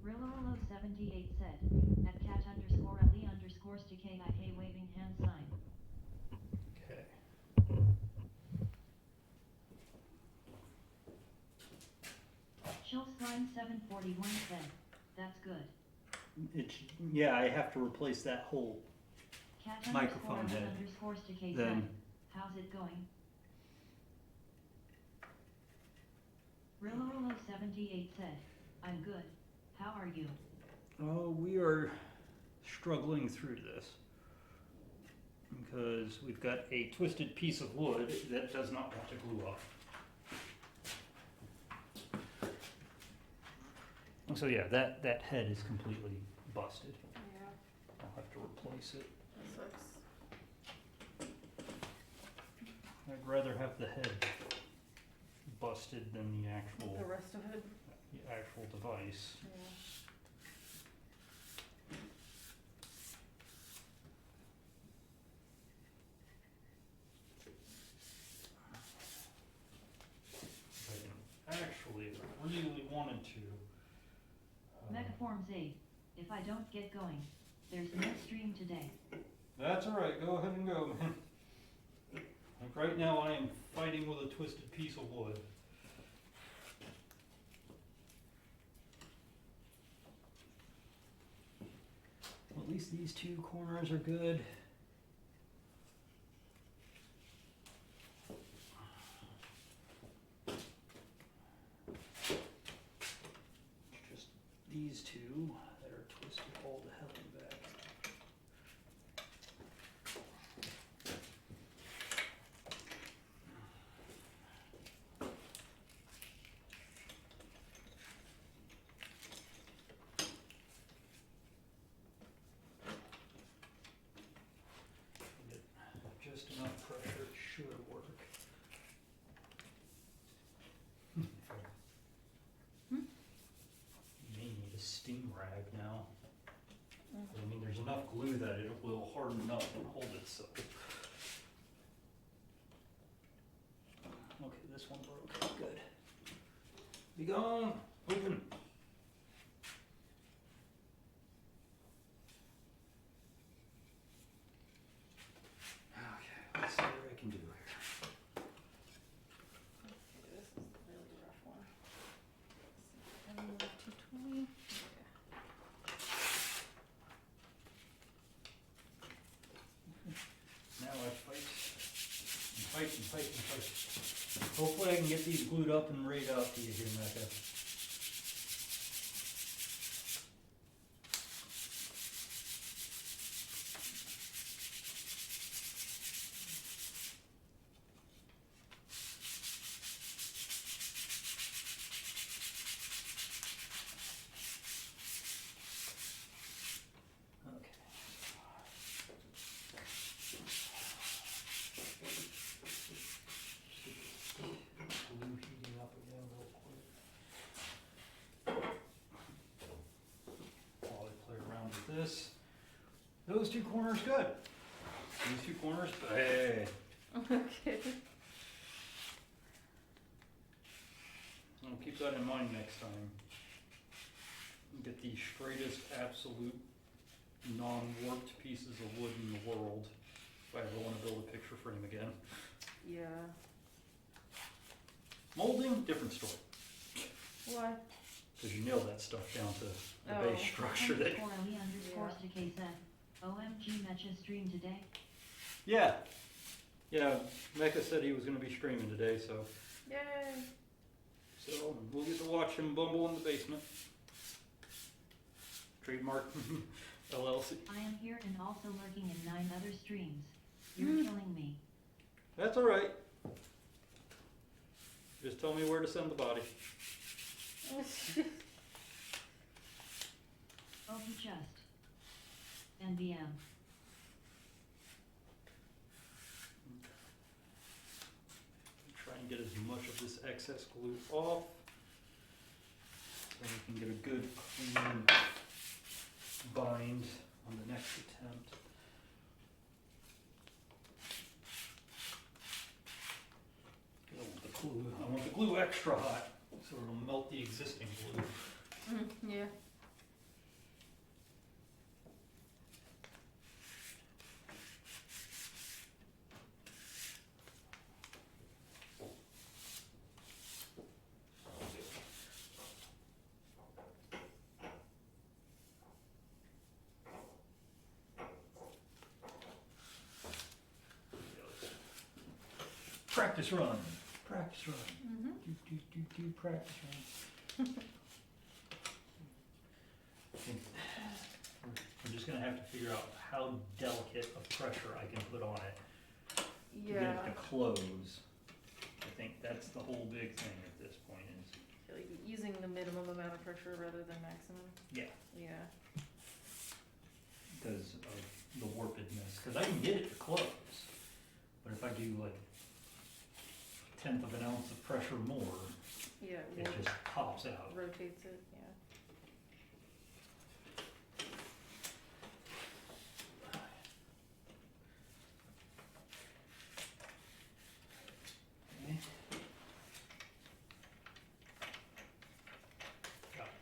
Rillo 78 said, at cat underscore LE underscore STKIK waving hand sign. Okay. Chill slime 741 said, that's good. Yeah, I have to replace that whole Cat microphone underscore LE head. underscore STK Then- said, how's it going? Rillo 78 said, I'm good. How are you? Oh, we are struggling through this because we've got a twisted piece of wood that does not want to glue up. So yeah, that head is completely busted. Yeah, I'll have to replace it. that sucks. I'd rather have the head busted than The the rest of it, actual device. yeah. Actually, if I really wanted to. Megaform Z, if I don't get going, there's no stream today. That's all right. Go ahead and go, man. Like right now, I am fighting with a twisted piece of wood. Well, at least these two corners are good. Just these two that are twisted all the hell back. Get just enough pressure, it should work. Hmm? You may need a steam rag now. I mean, there's enough glue that it will harden up and hold itself. Okay, this one broke. Good. Be gone. Open. Okay, let's see what I can do here. Okay, this is the really rough one. And then 220. Yeah. Now I fight and fight and fight. Hopefully I can get these glued up and rayed up to you here, Mecca. Okay. Glue heating up again real quick. While I play around with this. Those two corners good. These two corners, hey. Okay. I'll keep that in mind next time. Get the straightest, absolute, non-warped pieces of wood in the world if I ever want to build a picture frame again. Yeah. Molding, different story. Why? Because you nail that stuff down to the Oh. base structure there. _LE_STK said, OMG Mecha stream today? Yeah. Yeah, Mecca said he was going to be streaming today, so Yay. we'll get to watch him bumble in the basement. Trademark LLC. I am here and also lurking in 9 other streams. You're killing me. That's all right. Just tell me where to send the body. OP just. NBM. Try and get as much of this excess glue off so we can get a good clean bind on the next attempt. I want the glue extra hot so it'll melt the existing glue. Yeah. Practice run. Practice run. Do practice run. We're just gonna have to figure out how delicate of pressure I can put on it to get it to Yeah. close. I think that's the whole big thing at this point is, Like using the minimum amount of pressure rather than maximum. yeah, Yeah. because of the warpedness. Because I can get it to close, but if I do like 1/10 of an ounce of pressure more, Yeah. it just pops out. Rotates it. Yeah. Okay. Got it.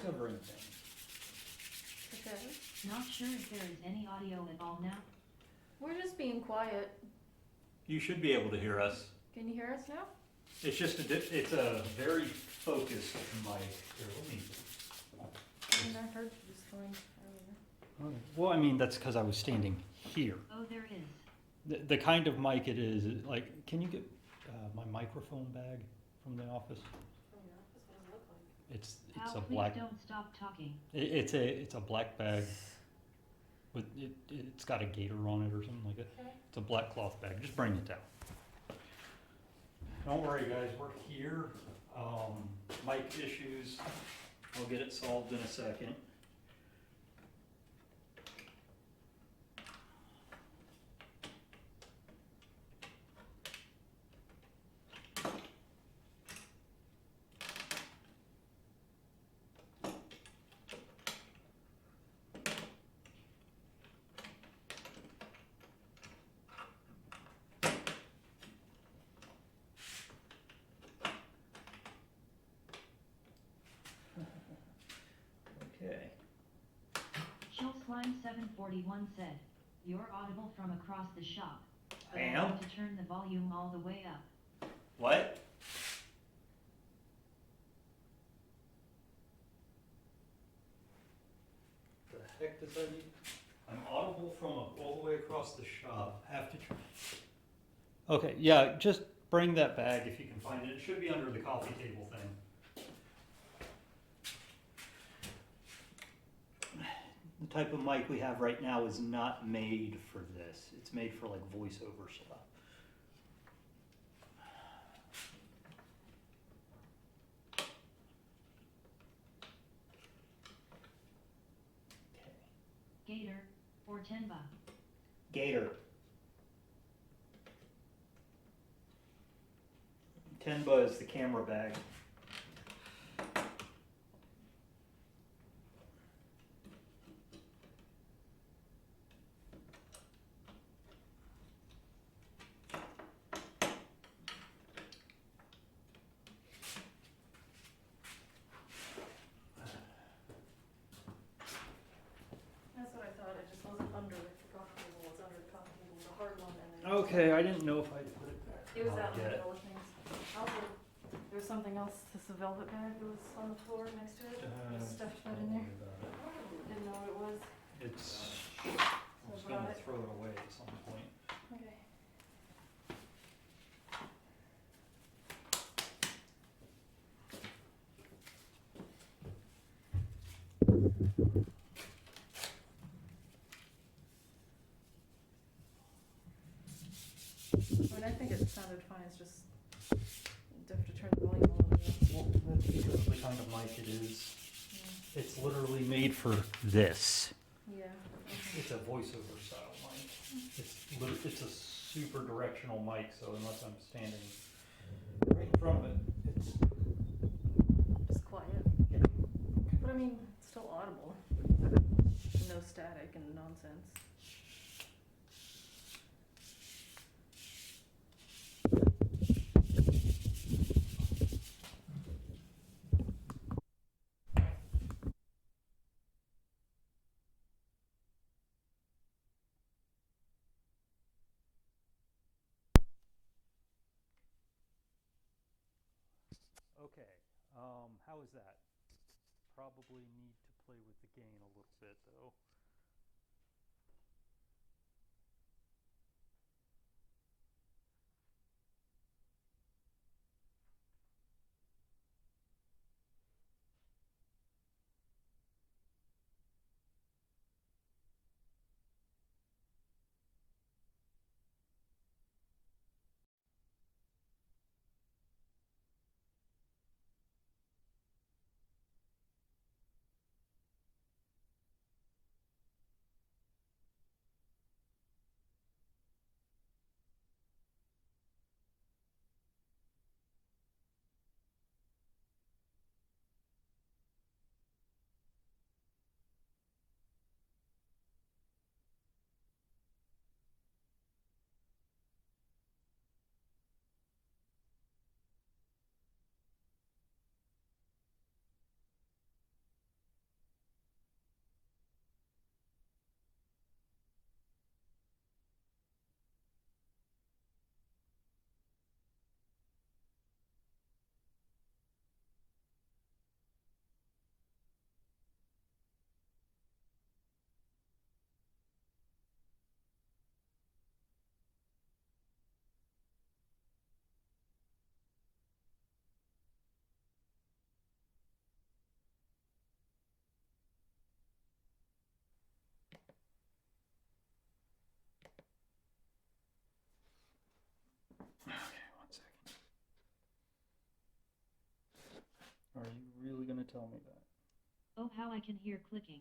discovering things. Okay. Not sure if there is any audio at all now. We're just being quiet. You should be able to hear us. Can you hear us now? It's just it's a very focused mic. Here, let me. And I heard you just fine earlier. Well, I mean, that's because I was standing here. Oh, there is. The kind of mic it is, like, can you get my microphone bag from the office? From your office, what does it look like? It's Pal, a please black. don't stop talking. It's a black bag. With it's got a gator on it or something like that. Okay. It's a black cloth bag. Just bring it down. Don't worry, guys. We're here. Mic issues. I'll get it solved in a second. Okay. Chill Slime 741 said, "You're audible from across the shop. But I I am? need to turn the volume all the way up." What? The heck does that mean? I'm audible from all the way across the shop. Have to try. Okay, yeah, just bring that bag if you can find it. It should be under the coffee table thing. The type of mic we have right now is not made for this. It's made for like voiceover stuff. Okay. Gator, or Tenba. Gator. Tenba is the camera bag. That's what I thought. It just wasn't under the coffee table. It's under the coffee table, the hard one. And then Okay, I didn't know if I'd put it back. It was I'll out in the get it. middle of things. Also, there was something else, this velvet bag that was on the floor next to it. Just stuffed that in Don't there. worry about Didn't know what it was. it. It's, I So was I brought gonna it. throw it away at some point. Okay. I mean, I think it sounded fine. It's just you have to turn the volume a little bit. Well, that's because of the kind of mic it is. It's literally made for this. Yeah. Okay. It's a voiceover style mic. It's a super directional mic, so unless I'm standing right in front of it, it's Just quiet. But I mean, it's still audible. No static and nonsense. okay. How is that? Probably need to play with the gain a little bit though. tell me that. Oh, how I can hear clicking.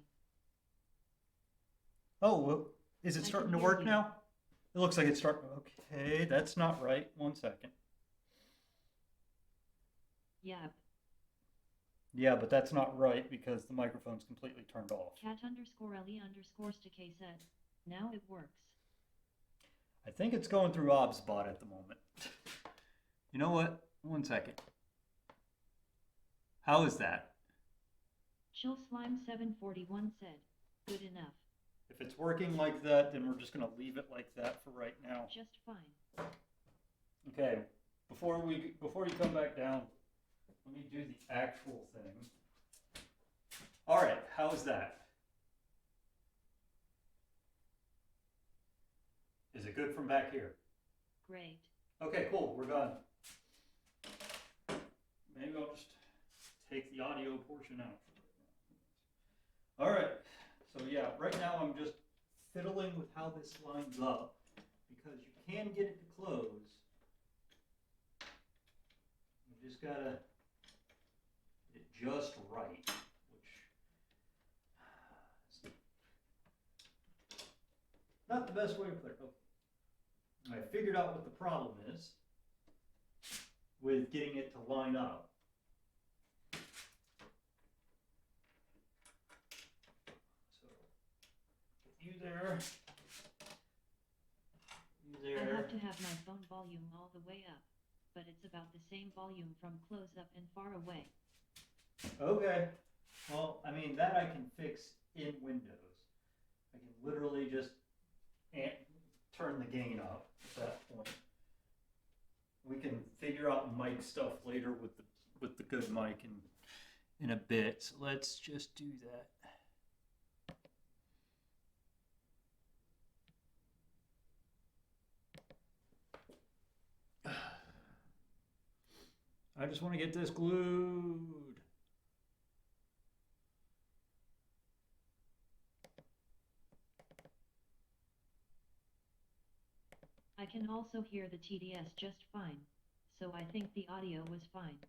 Oh, well, is it I starting can to hear work you. now? It looks like it's starting. Okay, that's not right. 1 second. Yep. Yeah, but that's not right because the microphone's completely turned off. cat_le_stik said. Now it works. I think it's going through OBSBot at the moment. You know what? 1 second. How is that? Chill Slime 741 said. Good enough. If it's working like that, then we're just going to leave it like that for right now. Just fine. Okay, before you come back down, let me do the actual thing. All right, how's that? Is it good from back here? Great. Okay, cool, we're done. Maybe I'll just take the audio portion out. All right, so yeah, right now I'm just fiddling with how this lines up because you can get it to close. You just gotta get it just right, which is not the best way to put it. Okay. I figured out what the problem is with getting it to line up. So, you there. You I there. have to have my phone volume all the way up, but it's about the same volume from close up and far away. Okay. Well, I mean, that I can fix in Windows. I can literally just turn the gain up at that point. We can figure out mic stuff later with the good mic in a bit. So let's just do that. I just want to get this glued. I can also hear the TDS just fine, so I think the audio was fine.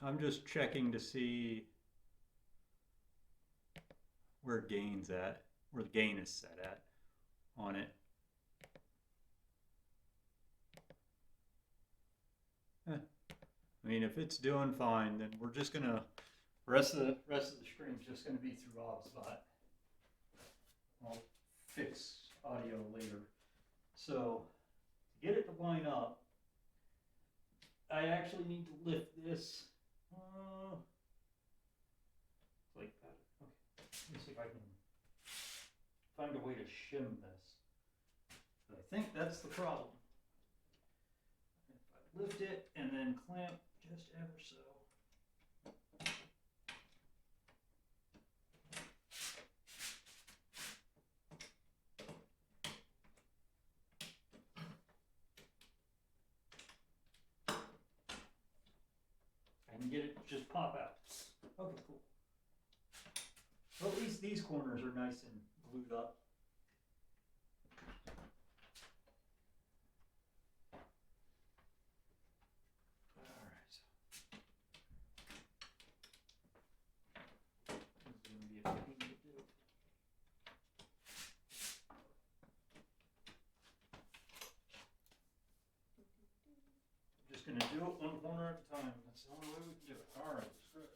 I'm just checking to see where gain's at, where the gain is set at on it. I mean, if it's doing fine, then we're just gonna rest of the stream's just gonna be through OBSBot. I'll fix audio later. So to get it to line up, I actually need to lift this like that. Okay, let me see if I can find a way to shim this. But I think that's the problem. If I lift it and then clamp just ever so. I can get it to just pop out. Okay, cool. Well, at least these corners are nice and glued up. All right. This is going to be a pain to do. I'm just going to do it one corner at a time. That's the only way we can do it. All right, that's good.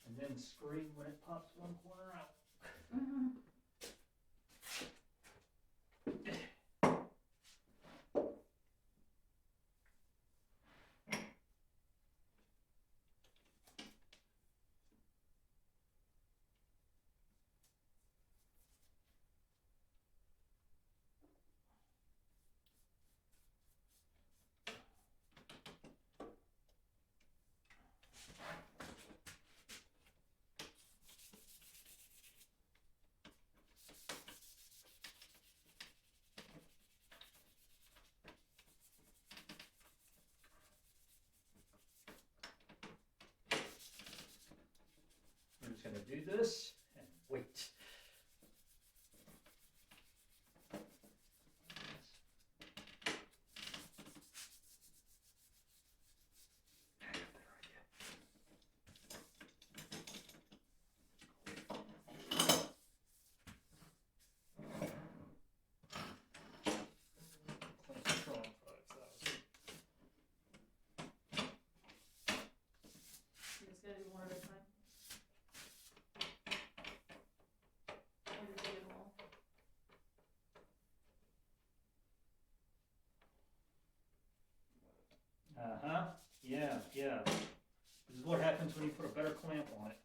And then scream when it pops one corner out. Mm-hmm. We're just going to do this and wait. gotta do one at a time. Or just do them all. Uh-huh, yeah. This is what happens when you put a better clamp on it.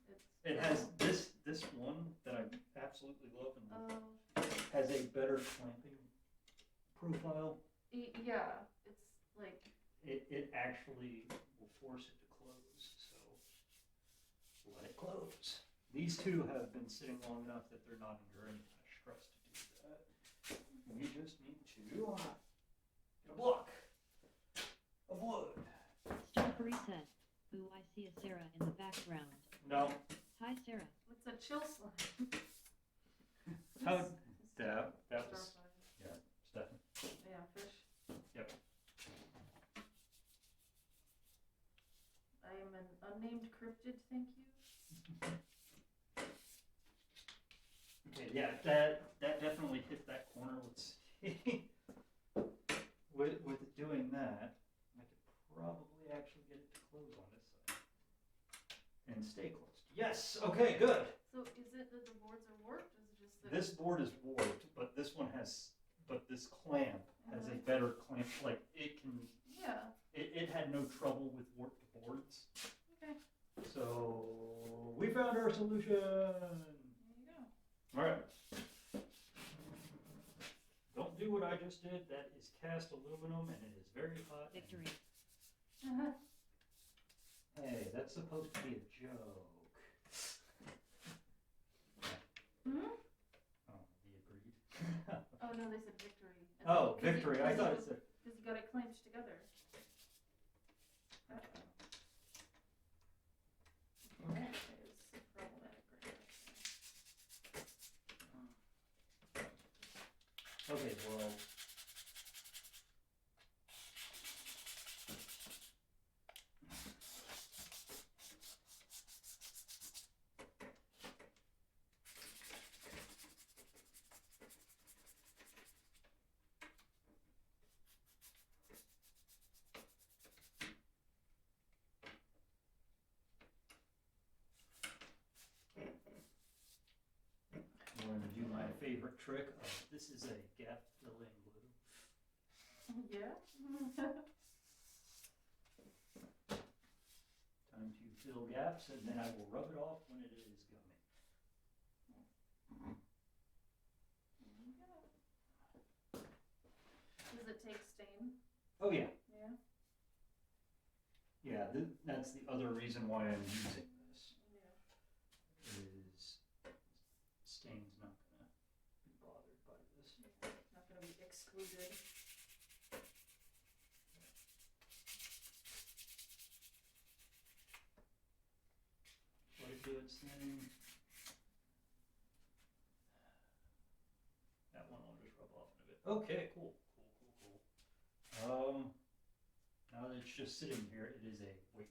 It's, It has this one that I absolutely love and oh, has a better clamping profile. yeah, it's like, It actually will force it to close, so let it close. These two have been sitting long enough that they're not under any kind of stress to do that. We just need to get a block of wood. Strawberry said, "Ooh, I see a Sarah in the background." No, Hi, Sarah. it's a chill slime. how, that was, Starfire. yeah, Stefan. Yeah, fish. Yep. I am an unnamed cryptid, thank you. Okay, yeah, that definitely hit that corner. Let's see. With it doing that, I could probably actually get it to close on this side. And stay closed. Yes, okay, good. So is it that the boards are warped, or is it just that? This board is warped, but this one has, but this clamp has a better clamp, like it can, Yeah, it had no trouble with warped boards. okay, So we found our solution. there you go. All right. Don't do what I just did. That is cast aluminum and it is very hot. Victory. Hey, that's supposed to be a joke. Hmm? Oh, we agreed. Oh, no, they said victory. Oh, victory. I thought it said. Because you got it clamped together. That is problematic right there. Okay, well. I'm going to do my favorite trick of this is a gap filling glue. Yeah? Time to fill gaps and then I will rub it off when it is gummy. There you go. Does it take stain? Oh yeah. Yeah? Yeah, that's the other reason why I'm using this, Yeah. is stain's not gonna be bothered by this. Not gonna be excluded. Let it do its thing. That one I'll just rub off in a bit. Okay, cool. Now that it's just sitting here, it is a wait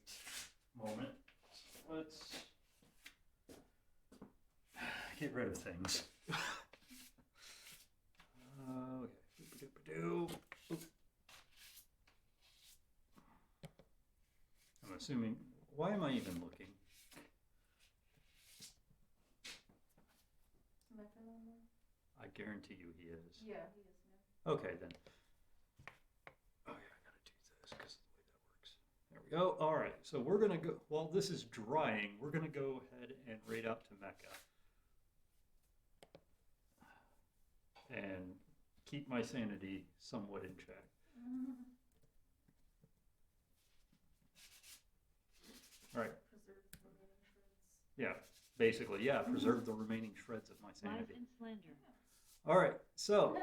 moment. So let's get rid of things. Okay. Doop-a-doop-a-doo. Oop. I'm assuming. Why am I even looking? Am I feeling more? I guarantee you he is. Yeah, he is now. Okay then. Oh yeah, I gotta do this because of the way that works. There we go. All right, so we're gonna go. While this is drying, we're gonna go ahead and raid out to Mecca and keep my sanity somewhat in check. All right. Preserve the remaining shreds. Yeah. Basically, yeah. Preserve the remaining shreds of my Life sanity. and slander. All right. So.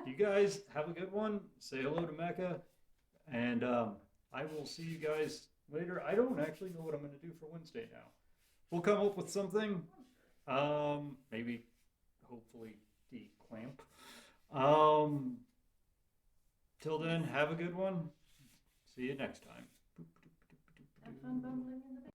You guys have a good one. Say hello to Mecca. And I will see you guys later. I don't actually know what I'm going to do for Wednesday now. We'll come up with something. Maybe, hopefully, declamp. Till then, have a good one. See you next time. Have fun bumbling in the